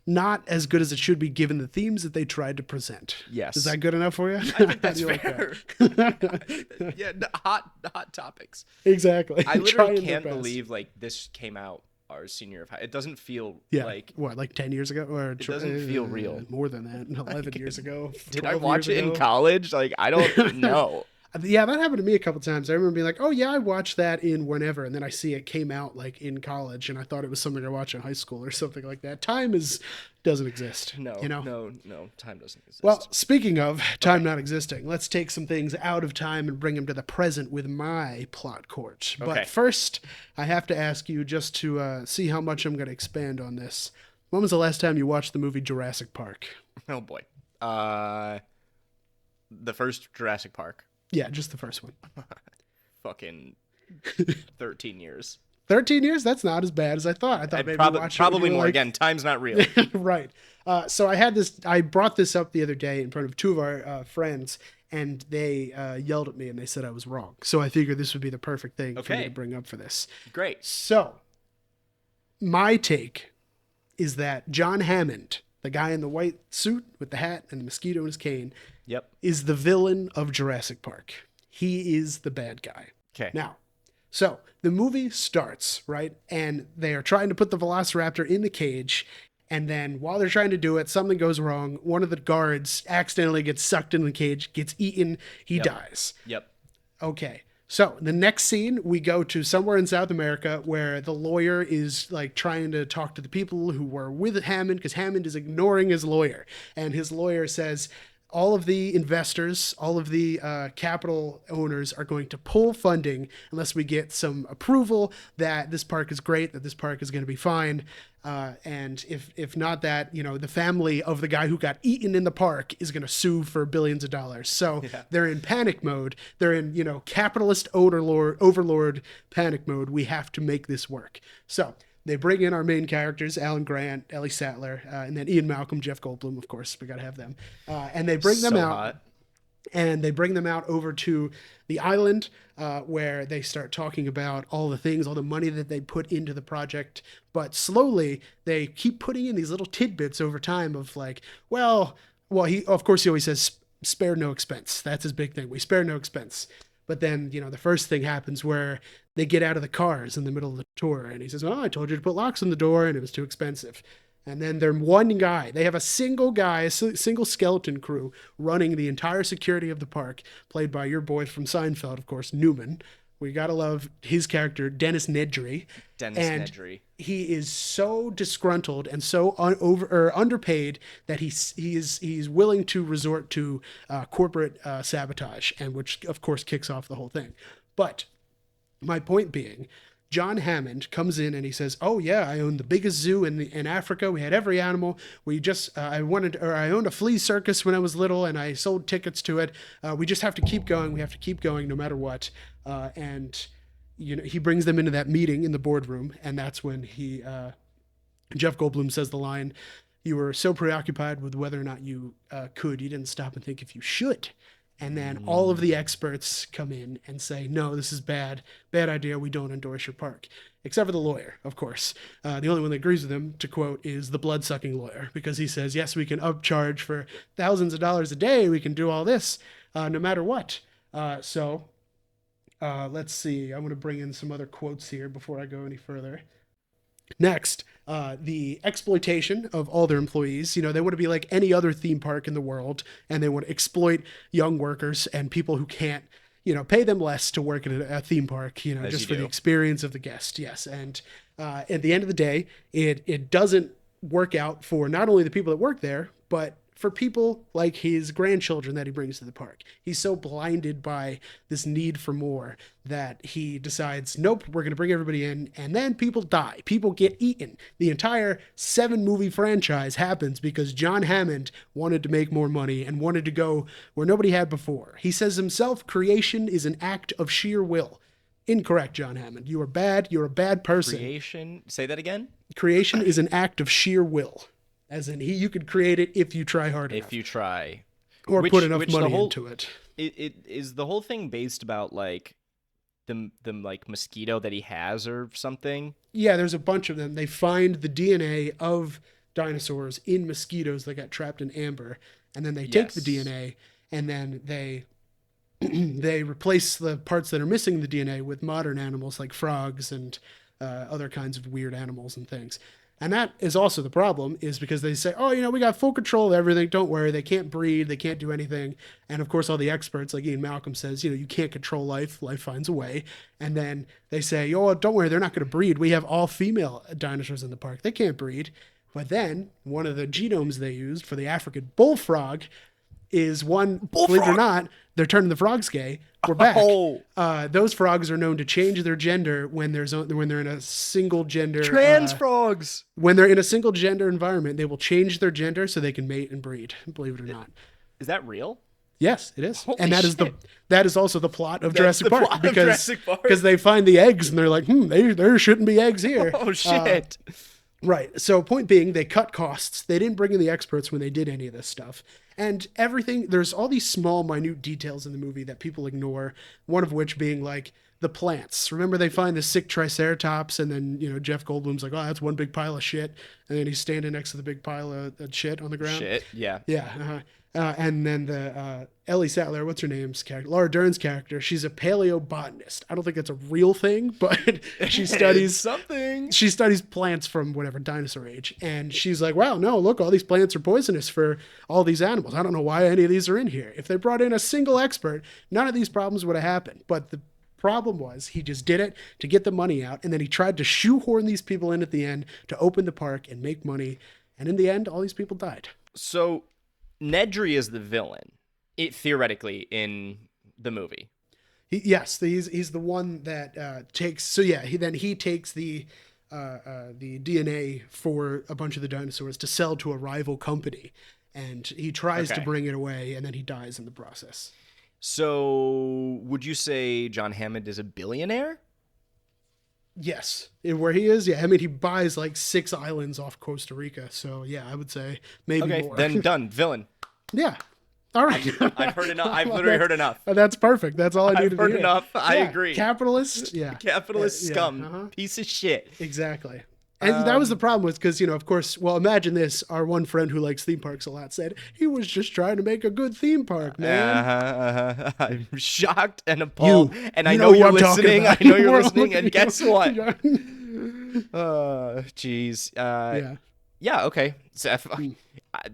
Speaker 2: not as good as it should be given the themes that they tried to present.
Speaker 1: Yes.
Speaker 2: Is that good enough for you?
Speaker 1: I think that's
Speaker 2: You like
Speaker 1: fair.
Speaker 2: that?
Speaker 1: Yeah, hot topics.
Speaker 2: Exactly.
Speaker 1: I literally
Speaker 2: Trying their
Speaker 1: can't
Speaker 2: best.
Speaker 1: believe like this came out our senior year of high. It doesn't feel
Speaker 2: Yeah.
Speaker 1: like
Speaker 2: Like 10 years ago, or
Speaker 1: it doesn't feel real.
Speaker 2: More than that. 11 years ago.
Speaker 1: Did I
Speaker 2: 12
Speaker 1: watch
Speaker 2: years
Speaker 1: it in
Speaker 2: ago.
Speaker 1: college? Like I don't know.
Speaker 2: Yeah, that happened to me a couple times. I remember being like, "Oh yeah, I watched that in whenever," and then I see it came out like in college, and I thought it was something I watched in high school or something like that. Time doesn't exist.
Speaker 1: No,
Speaker 2: you know?
Speaker 1: no. Time doesn't exist.
Speaker 2: Well, speaking of time not existing, let's take some things out of time and bring them to the present with my plot court.
Speaker 1: Okay.
Speaker 2: But first, I have to ask you just to see how much I'm going to expand on this. When was the last time you watched the movie Jurassic Park?
Speaker 1: Oh boy. The first Jurassic Park.
Speaker 2: Yeah, just the first one.
Speaker 1: Fucking 13 years.
Speaker 2: 13 years? That's not as bad as I thought. I thought maybe you watched it when
Speaker 1: Probably
Speaker 2: you were
Speaker 1: more.
Speaker 2: like,
Speaker 1: Again, time's not real.
Speaker 2: right. So I brought this up the other day in front of 2 of our friends, and they yelled at me and they said I was wrong. So I figured this would be the perfect thing for me
Speaker 1: Okay.
Speaker 2: to bring up for this.
Speaker 1: Great.
Speaker 2: So my take is that John Hammond, the guy in the white suit with the hat and the mosquito in his cane,
Speaker 1: Yep.
Speaker 2: is the villain of Jurassic Park. He is the bad guy.
Speaker 1: Okay.
Speaker 2: Now, so the movie starts, right? And they are trying to put the velociraptor in the cage. And then while they're trying to do it, something goes wrong. One of the guards accidentally gets sucked in the cage, gets eaten. He dies.
Speaker 1: Yep.
Speaker 2: Okay. So the next scene, we go to somewhere in South America where the lawyer is like trying to talk to the people who were with Hammond because Hammond is ignoring his lawyer. And his lawyer says, all of the investors, all of the capital owners are going to pull funding unless we get some approval that this park is great, that this park is going to be fine. And if not that, the family of the guy who got eaten in the park is going to sue for billions of dollars. So they're in panic mode. They're in, capitalist overlord panic mode. We have to make this work. So they bring in our main characters, Alan Grant, Ellie Sattler, and then Ian Malcolm, Jeff Goldblum, of course. We got to have them. And they bring them out.
Speaker 1: Hot.
Speaker 2: And they bring them out over to the island where they start talking about all the things, all the money that they put into the project. But slowly, they keep putting in these little tidbits over time of like, well, he always says, spare no expense. That's his big thing. We spare no expense. But then, the first thing happens where they get out of the cars in the middle of the tour. And he says, I told you to put locks on the door and it was too expensive. And then they're one guy. They have a single guy, a single skeleton crew running the entire security of the park, played by your boy from Seinfeld, of course, Newman. We got to love his character, Dennis Nedry.
Speaker 1: Nedry.
Speaker 2: He is so disgruntled and so underpaid that he's willing to resort to corporate sabotage, and which of course kicks off the whole thing. But My point being, John Hammond comes in and he says, "Oh yeah, I own the biggest zoo in Africa. We had every animal. I owned a flea circus when I was little, and I sold tickets to it. We just have to keep going. We have to keep going no matter what." And he brings them into that meeting in the boardroom, and that's when Jeff Goldblum says the line, "You were so preoccupied with whether or not you you didn't stop and think if you should." And then all of the experts come in and say, "No, this is bad idea. We don't endorse your park." Except for the lawyer, of course. The only one that agrees with him, to quote, is the blood-sucking lawyer, because he says, "Yes, we can upcharge for thousands of dollars a day. We can do all this, no matter what." Let's see. I'm going to bring in some other quotes here before I go any further. Next, the exploitation of all their employees. They want to be like any other theme park in the world, and they want to exploit young workers and people who can't, pay them less to work at a theme park, just for the experience of the guest. Yes. And at the end of the day, it doesn't work out for not only the people that work there, but for people like his grandchildren that he brings to the park. He's so blinded by this need for more that he decides, nope, we're going to bring everybody in, and then people die. People get eaten. The entire 7-movie franchise happens because John Hammond wanted to make more money and wanted to go where nobody had before. He says himself, creation is an act of sheer will. Incorrect, John Hammond. You are bad. You're a bad person.
Speaker 1: Creation, say that again?
Speaker 2: Creation is an act of sheer will. As in, you could create it if you try hard enough.
Speaker 1: If you try.
Speaker 2: Or put enough money into it.
Speaker 1: It is the whole thing based about, like, the like, mosquito that he has or something?
Speaker 2: Yeah, there's a bunch of them. They find the DNA of dinosaurs in mosquitoes that got trapped in amber. And then they take the DNA, and then they replace the parts that are missing in the DNA with modern animals like frogs and other kinds of weird animals and things. And that is also the problem, is because they say, "Oh, we got full control of everything. Don't worry. They can't breed. They can't do anything." And of course, all the experts, like Ian Malcolm says, you can't control life. Life finds a way. And then they say, "Oh, don't worry. They're not going to breed. We have all female dinosaurs in the park. They can't breed." But then one of the genomes they used for the African bullfrog is one, believe it or not, they're turning the frogs gay. We're back. Those frogs are known to change their gender when they're in a single gender.
Speaker 1: Trans frogs.
Speaker 2: When they're in a single gender environment, they will change their gender so they can mate and breed. Believe it or not.
Speaker 1: Is that real?
Speaker 2: Yes, it is.
Speaker 1: Holy
Speaker 2: and
Speaker 1: shit.
Speaker 2: that is also the plot of Jurassic Park, because they find the eggs and they're like, there shouldn't be eggs here.
Speaker 1: Oh shit.
Speaker 2: Right. So point being, they cut costs. They didn't bring in the experts when they did any of this stuff. And everything, there's all these small, minute details in the movie that people ignore, one of which being like the plants. Remember, they find the sick Triceratops, and then, Jeff Goldblum's like, "Oh, that's one big pile of shit." And then he's standing next to the big pile of shit on the ground.
Speaker 1: Shit, yeah.
Speaker 2: Yeah. And then the Ellie Sattler, what's her name's character? Laura Dern's character, she's a paleobotanist. I don't think that's a real thing, but she studies
Speaker 1: something.
Speaker 2: She studies plants from whatever dinosaur age. And she's like, "Wow, no, look, all these plants are poisonous for all these animals. I don't know why any of these are in here. If they brought in a single expert, none of these problems would have happened." But the problem was, he just did it to get the money out, and then he tried to shoehorn these people in at the end to open the park and make money. And in the end, all these people died.
Speaker 1: So Nedry is the villain, theoretically, in the movie.
Speaker 2: He's the one that takes. So yeah, he takes the DNA for a bunch of the dinosaurs to sell to a rival company, and he tries to bring it away, and then he dies in the process.
Speaker 1: So would you say John Hammond is a billionaire?
Speaker 2: Yes, where he is, yeah. I mean, he buys like 6 islands off Costa Rica, so yeah, I would say maybe more.
Speaker 1: Okay, then done. Villain.
Speaker 2: Yeah. All right.
Speaker 1: I've heard enough. I've literally heard enough.
Speaker 2: That's perfect. That's all I needed to hear.
Speaker 1: I've heard enough. I agree.
Speaker 2: Capitalist. Yeah.
Speaker 1: Capitalist scum. Piece of shit.
Speaker 2: Exactly. And that was the problem, was because, of course, well, imagine this. Our one friend who likes theme parks a lot said, he was just trying to make a good theme park, man.
Speaker 1: I'm shocked and appalled. And I know you're listening. I know you're listening. And guess what? Jeez. Yeah, okay. So,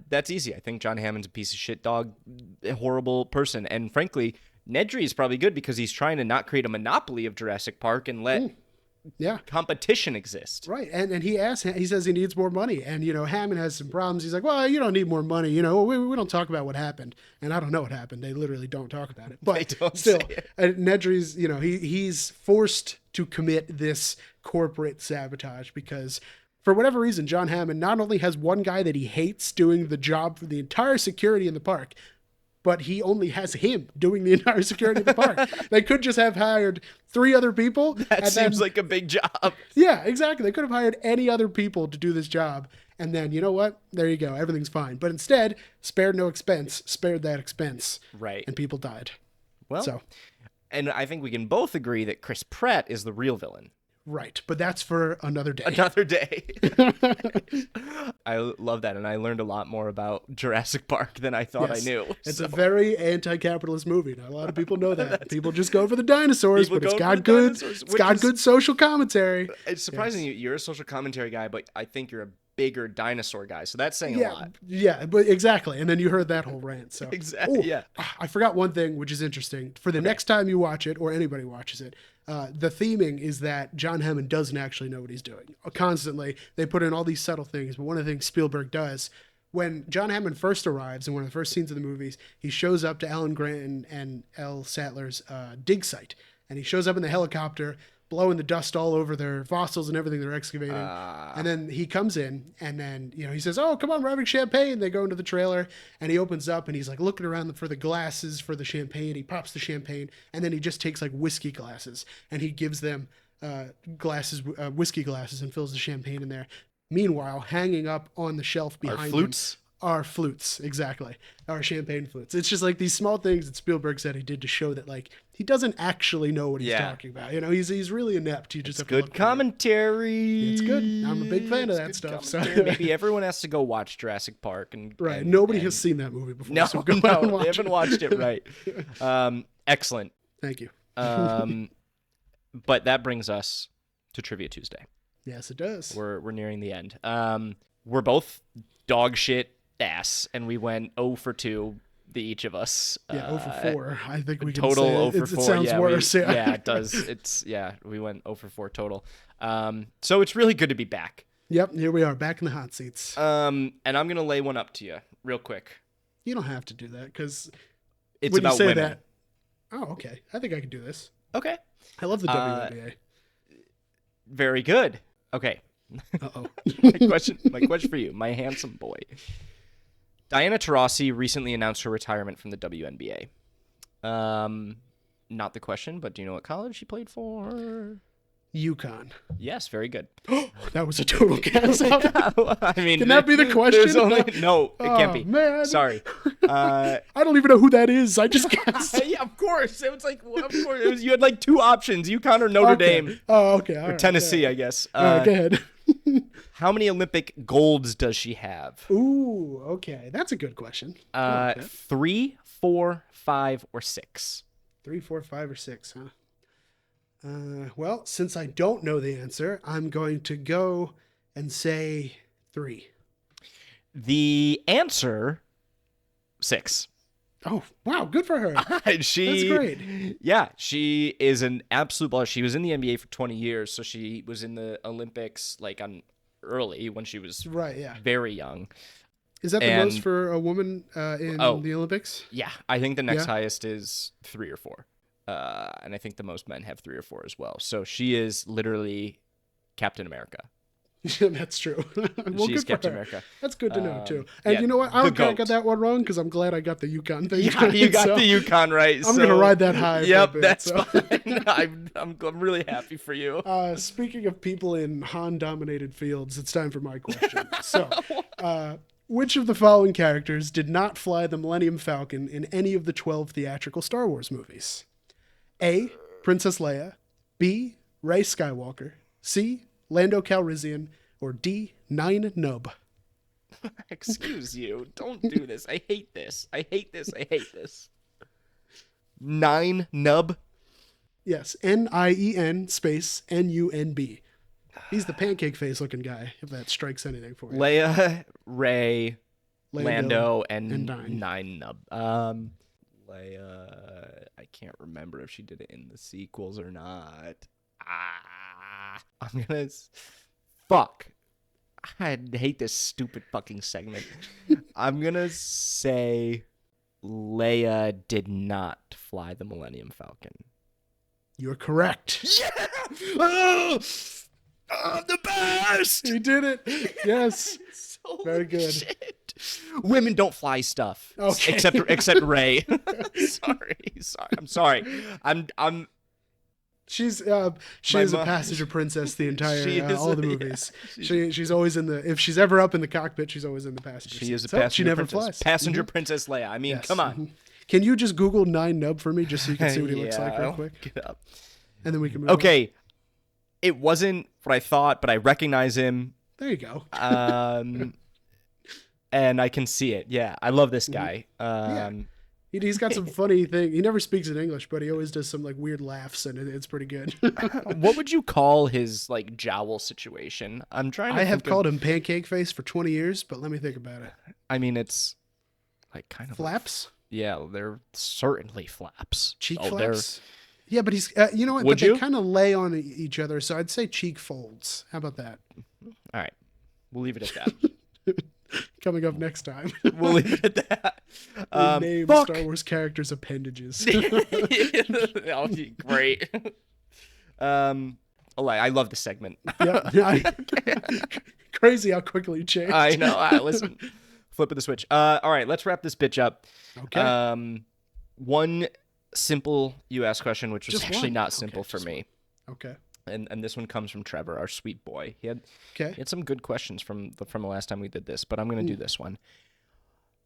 Speaker 1: that's easy. I think John Hammond's a piece of shit dog, a horrible person. And frankly, Nedry is probably good because he's trying to not create a monopoly of Jurassic Park and let competition exists.
Speaker 2: Right. And he says he needs more money. And, Hammond has some problems. He's like, well, you don't need more money. We don't talk about what happened. And I don't know what happened. They literally don't talk about it. But still, Nedry's, he's forced to commit this corporate sabotage because for whatever reason, John Hammond not only has one guy that he hates doing the job for the entire security in the park, but he only has him doing the entire security of the park. They could just have hired 3 other people.
Speaker 1: That seems like a big job.
Speaker 2: Yeah, exactly. They could have hired any other people to do this job. And then, you know what? There you go. Everything's fine. But instead, spared no expense, spared that expense.
Speaker 1: Right.
Speaker 2: And people died.
Speaker 1: Well, and I think we can both agree that Chris Pratt is the real villain.
Speaker 2: Right, but that's for another day.
Speaker 1: Another day. I love that, and I learned a lot more about Jurassic Park than I thought I knew.
Speaker 2: It's a very anti-capitalist movie. Not a lot of people know that. People just go for the dinosaurs, but it's got good social commentary.
Speaker 1: It's surprising you're a social commentary guy, but I think you're a bigger dinosaur guy, so that's saying a lot.
Speaker 2: Yeah, but exactly. And then you heard that whole rant. So
Speaker 1: exactly. Yeah.
Speaker 2: I forgot one thing, which is interesting. For the next time you watch it, or anybody watches it, the theming is that John Hammond doesn't actually know what he's doing. Constantly, they put in all these subtle things, but one of the things Spielberg does, when John Hammond first arrives in one of the first scenes of the movies, he shows up to Alan Grant and Elle Sattler's dig site, and he shows up in the helicopter, blowing the dust all over their fossils and everything they're excavating. And then he comes in and then, he says, oh, come on, we're having champagne. They go into the trailer and he opens up and he's like looking around for the glasses for the champagne. He pops the champagne and then he just takes like whiskey glasses and he gives them whiskey glasses and fills the champagne in there. Meanwhile, hanging up on the shelf behind
Speaker 1: flutes?
Speaker 2: Our flutes, exactly. Our champagne flutes. It's just like these small things that Spielberg said he did to show that like he doesn't actually know what he's talking about. He's really inept. You just have to
Speaker 1: good commentary.
Speaker 2: It's good. I'm a big fan of that stuff. So
Speaker 1: maybe everyone has to go watch Jurassic Park and
Speaker 2: nobody has seen that movie before.
Speaker 1: No,
Speaker 2: so go out and watch
Speaker 1: they haven't watched it. Right. Excellent.
Speaker 2: Thank you.
Speaker 1: But that brings us to Trivia Tuesday.
Speaker 2: Yes, it does.
Speaker 1: We're nearing the end. We're both dog shit ass, and we went 0 for 2, each of us.
Speaker 2: 0 for 4. I think we can
Speaker 1: total
Speaker 2: say
Speaker 1: 0 for 4.
Speaker 2: It sounds worse.
Speaker 1: Yeah, it does. We went 0 for 4 total. So it's really good to be back.
Speaker 2: Yep, here we are, back in the hot seats.
Speaker 1: And I'm gonna lay one up to you real quick.
Speaker 2: You don't have to do that because
Speaker 1: it's
Speaker 2: when
Speaker 1: about
Speaker 2: you say
Speaker 1: women.
Speaker 2: That, oh, okay. I think I can do this.
Speaker 1: Okay.
Speaker 2: I love the WNBA.
Speaker 1: Very good. Okay.
Speaker 2: Uh-oh.
Speaker 1: my question for you, my handsome boy. Diana Taurasi recently announced her retirement from the WNBA. Not the question, but do you know what college she played for?
Speaker 2: UConn.
Speaker 1: Yes, very good.
Speaker 2: That was a total guess.
Speaker 1: I mean,
Speaker 2: can that be the question?
Speaker 1: No, it can't be.
Speaker 2: Man.
Speaker 1: Sorry.
Speaker 2: I don't even know who that is. I just guessed.
Speaker 1: Yeah, of course. It was like, of course. You had like 2 options: UConn or Notre Dame.
Speaker 2: Oh, okay.
Speaker 1: Or Tennessee, I guess.
Speaker 2: All right, go ahead.
Speaker 1: How many Olympic golds does she have?
Speaker 2: Ooh, okay. That's a good question.
Speaker 1: 3, 4, 5, or 6?
Speaker 2: 3, 4, 5, or 6, huh? Well, since I don't know the answer, I'm going to go and say 3.
Speaker 1: The answer, 6.
Speaker 2: Oh, wow. Good for her. That's great.
Speaker 1: Yeah, she is an absolute baller. She was in the NBA for 20 years, so she was in the Olympics like on early when she was very young.
Speaker 2: Is that the most for a woman in the Olympics?
Speaker 1: Yeah, I think the next highest is 3 or 4. And I think the most men have 3 or 4 as well. So she is literally Captain America.
Speaker 2: That's true. Well,
Speaker 1: she's Captain America.
Speaker 2: That's good to know too. And you know what? I don't care I got that one wrong because I'm glad I got the UConn thing.
Speaker 1: Yeah, you got the UConn right.
Speaker 2: I'm gonna ride that high.
Speaker 1: Yep,
Speaker 2: for a bit,
Speaker 1: that's fine. I'm really happy for you.
Speaker 2: Speaking of people in Han-dominated fields, it's time for my question. So, which of the following characters did not fly the Millennium Falcon in any of the 12 theatrical Star Wars movies? A. Princess Leia. B. Rey Skywalker. C. Lando Calrissian, or D. 9 Nub.
Speaker 1: Excuse you. Don't do this. I hate this. I hate this. 9 Nub?
Speaker 2: Yes. N-I-E-N space N-U-N-B. He's the pancake face looking guy, if that strikes anything for you.
Speaker 1: Leia, Rey, Lando, and 9 Nub. Leia, I can't remember if she did it in the sequels or not. I'm gonna fuck. I hate this stupid fucking segment. I'm gonna say Leia did not fly the Millennium Falcon.
Speaker 2: You're correct.
Speaker 1: Yeah! Oh, I'm the best!
Speaker 2: You did it. Yes.
Speaker 1: So
Speaker 2: very good.
Speaker 1: Shit. Women don't fly stuff.
Speaker 2: Okay.
Speaker 1: Except Rey. sorry. I'm sorry. I'm
Speaker 2: She's a passenger princess the entire all the movies. Yeah. She's always in the, if she's ever up in the cockpit, she's always in the passenger seat.
Speaker 1: She is a passenger
Speaker 2: she never
Speaker 1: princess.
Speaker 2: flies.
Speaker 1: Passenger Princess Leia. I mean, come on.
Speaker 2: Mm-hmm. Can you just Google 9nub for me just so you can see what he looks like real quick?
Speaker 1: Get up.
Speaker 2: And then we can move
Speaker 1: on. It wasn't what I thought, but I recognize him.
Speaker 2: There you go.
Speaker 1: And I can see it. Yeah, I love this guy.
Speaker 2: He's got some funny thing. He never speaks in English, but he always does some like weird laughs, and it's pretty good.
Speaker 1: What would you call his like jowl situation? I'm trying to.
Speaker 2: I have called him Pancake Face for 20 years, but let me think about it.
Speaker 1: I mean, it's like kind of
Speaker 2: flaps.
Speaker 1: Yeah, they're certainly flaps.
Speaker 2: Cheek flaps. Yeah, but he's you know what?
Speaker 1: Would
Speaker 2: they kind of lay on each other, so I'd say cheek folds. How about that?
Speaker 1: All right, we'll leave it at that.
Speaker 2: Coming up next time.
Speaker 1: We'll leave it at that.
Speaker 2: Name Star Wars characters' appendages.
Speaker 1: That'll be great. I love this segment.
Speaker 2: Yeah. Crazy how quickly it changed.
Speaker 1: I know. Listen, flipping the switch. All right, let's wrap this bitch up.
Speaker 2: Okay.
Speaker 1: One simple you asked question, which was actually not simple for me.
Speaker 2: Okay.
Speaker 1: And this one comes from Trevor, our sweet boy. He had some good questions from the last time we did this, but I'm going to do this one.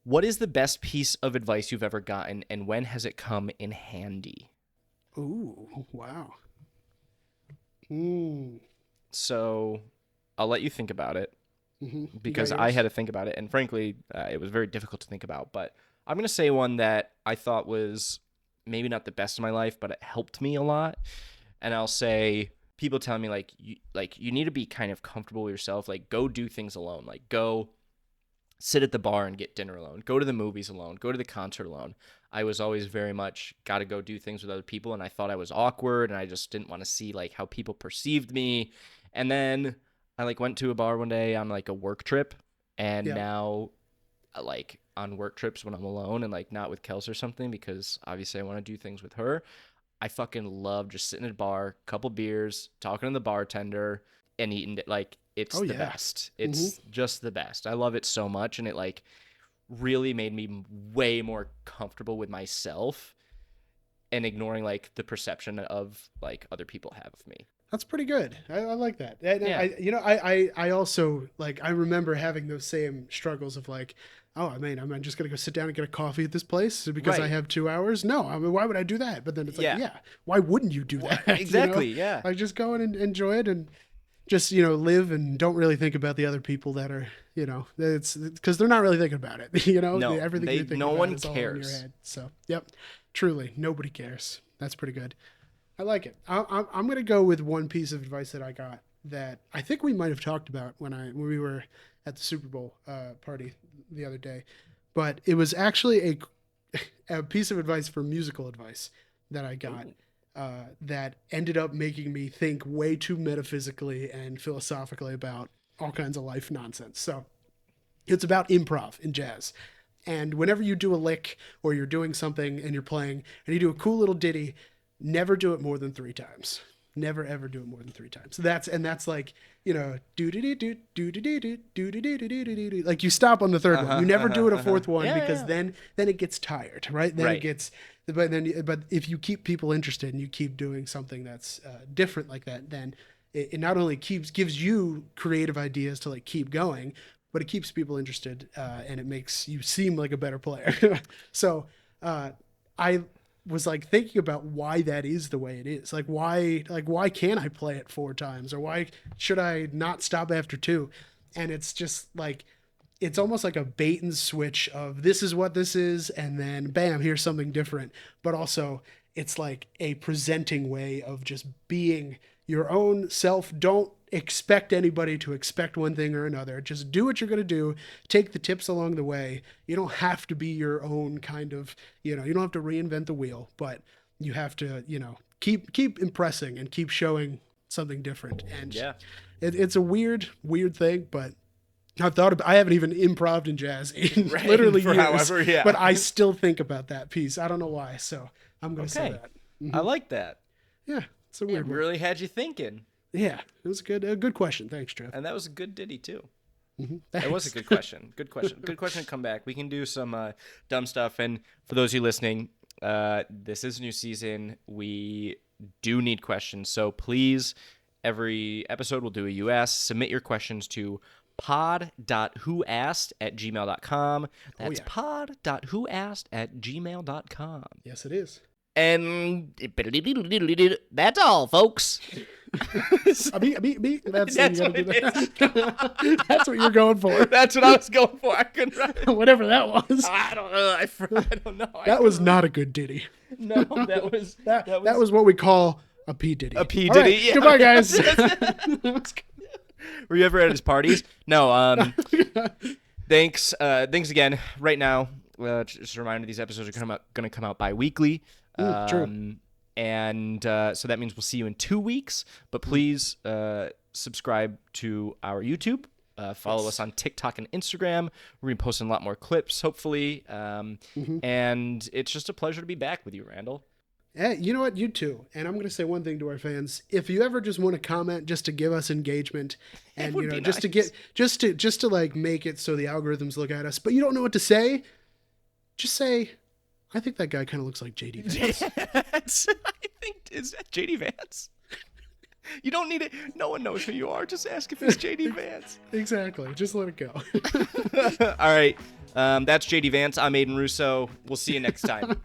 Speaker 1: What is the best piece of advice you've ever gotten, and when has it come in handy?
Speaker 2: Ooh, wow.
Speaker 1: So I'll let you think about it because I had to think about it, and frankly, it was very difficult to think about. But I'm going to say one that I thought was maybe not the best in my life, but it helped me a lot. And I'll say, people telling me you need to be kind of comfortable with yourself. Like, go do things alone. Like, go sit at the bar and get dinner alone. Go to the movies alone. Go to the concert alone. I was always very much got to go do things with other people, and I thought I was awkward, and I just didn't want to see like how people perceived me. And then I like went to a bar one day on like a work trip, and now like on work trips when I'm alone and like not with Kels or something, because obviously I want to do things with her. I fucking love just sitting at a bar, couple beers, talking to the bartender, and eating it. Like, it's the best. It's just the best. I love it so much, and it like really made me way more comfortable with myself and ignoring like the perception of like other people have of me.
Speaker 2: That's pretty good. I like that. And I also like, I remember having those same struggles of like, oh, I mean, I'm just going to go sit down and get a coffee at this place because I have 2 hours. No, I mean, why would I do that? But then it's like, why wouldn't you do that?
Speaker 1: Exactly.
Speaker 2: You know? Like, just go in and enjoy it and just, live and don't really think about the other people that are, it's because they're not really thinking about it.
Speaker 1: No,
Speaker 2: everything you're thinking
Speaker 1: no
Speaker 2: about
Speaker 1: one
Speaker 2: is all
Speaker 1: cares.
Speaker 2: in your head. So, truly, nobody cares. That's pretty good. I like it. I'm going to go with one piece of advice that I got that I think we might have talked about when we were at the Super Bowl party the other day, but it was actually a piece of advice for musical advice that I got that ended up making me think way too metaphysically and philosophically about all kinds of life nonsense. So it's about improv in jazz. And whenever you do a lick or you're doing something and you're playing and you do a cool little ditty, never do it more than 3 times. Never ever do it more than 3 times. That's like, do do do do do do do do do do do. Like, you stop on the third one. You never do it a fourth one because then it gets tired, right? Then it gets, but if you keep people interested and you keep doing something that's different like that, then it not only gives you creative ideas to like keep going, but it keeps people interested and it makes you seem like a better player. So I was like thinking about why that is the way it is. Like, why can't I play it 4 times, or why should I not stop after 2? And it's just like, it's almost like a bait and switch of this is what this is, and then bam, here's something different. But also it's like a presenting way of just being your own self. Don't expect anybody to expect one thing or another. Just do what you're going to do. Take the tips along the way. You don't have to be your own kind of, you don't have to reinvent the wheel, but you have to, keep impressing and keep showing something different. And
Speaker 1: yeah,
Speaker 2: it's a weird thing, but I haven't even improv'd in jazz in
Speaker 1: right,
Speaker 2: literally
Speaker 1: for
Speaker 2: years,
Speaker 1: however, yeah.
Speaker 2: but I still think about that piece. I don't know why, so I'm going to say that.
Speaker 1: I like that.
Speaker 2: Yeah, it's a weird one.
Speaker 1: Really had you thinking.
Speaker 2: Yeah, it was a good question. Thanks, Trev.
Speaker 1: And that was a good ditty too.
Speaker 2: That
Speaker 1: was a good question. Good question. Good question to come back. We can do some dumb stuff. And for those of you listening, this is a new season. We do need questions. So please, every episode we'll do a US. Submit your questions to pod.whoasked@gmail.com. That's pod.whoasked@gmail.com.
Speaker 2: Yes, it is.
Speaker 1: And that's all, folks.
Speaker 2: That's what you're going for.
Speaker 1: That's what I was going for. I couldn't write.
Speaker 2: Whatever that was.
Speaker 1: I don't know. I don't know.
Speaker 2: That was not a good ditty.
Speaker 1: No, that was
Speaker 2: that was what we call a P Diddy.
Speaker 1: A P Diddy. Right, yeah.
Speaker 2: Goodbye, guys.
Speaker 1: Were you ever at his parties? No. Thanks again. Right now, just a reminder: these episodes are going to come out bi-weekly.
Speaker 2: True.
Speaker 1: And so that means we'll see you in 2 weeks. But please subscribe to our YouTube. Follow us on TikTok and Instagram. We're going to be posting a lot more clips, hopefully. And it's just a pleasure to be back with you, Randall.
Speaker 2: Hey, you know what? You too. And I'm going to say one thing to our fans: if you ever just want to comment, just to give us engagement, and just to like make it so the algorithms look at us, but you don't know what to say, just say, I think that guy kind of looks like JD Vance.
Speaker 1: Is that JD Vance? You don't need it. No one knows who you are. Just ask if it's JD Vance.
Speaker 2: Exactly. Just let it go.
Speaker 1: All right. That's JD Vance. I'm Aiden Russo. We'll see you next time.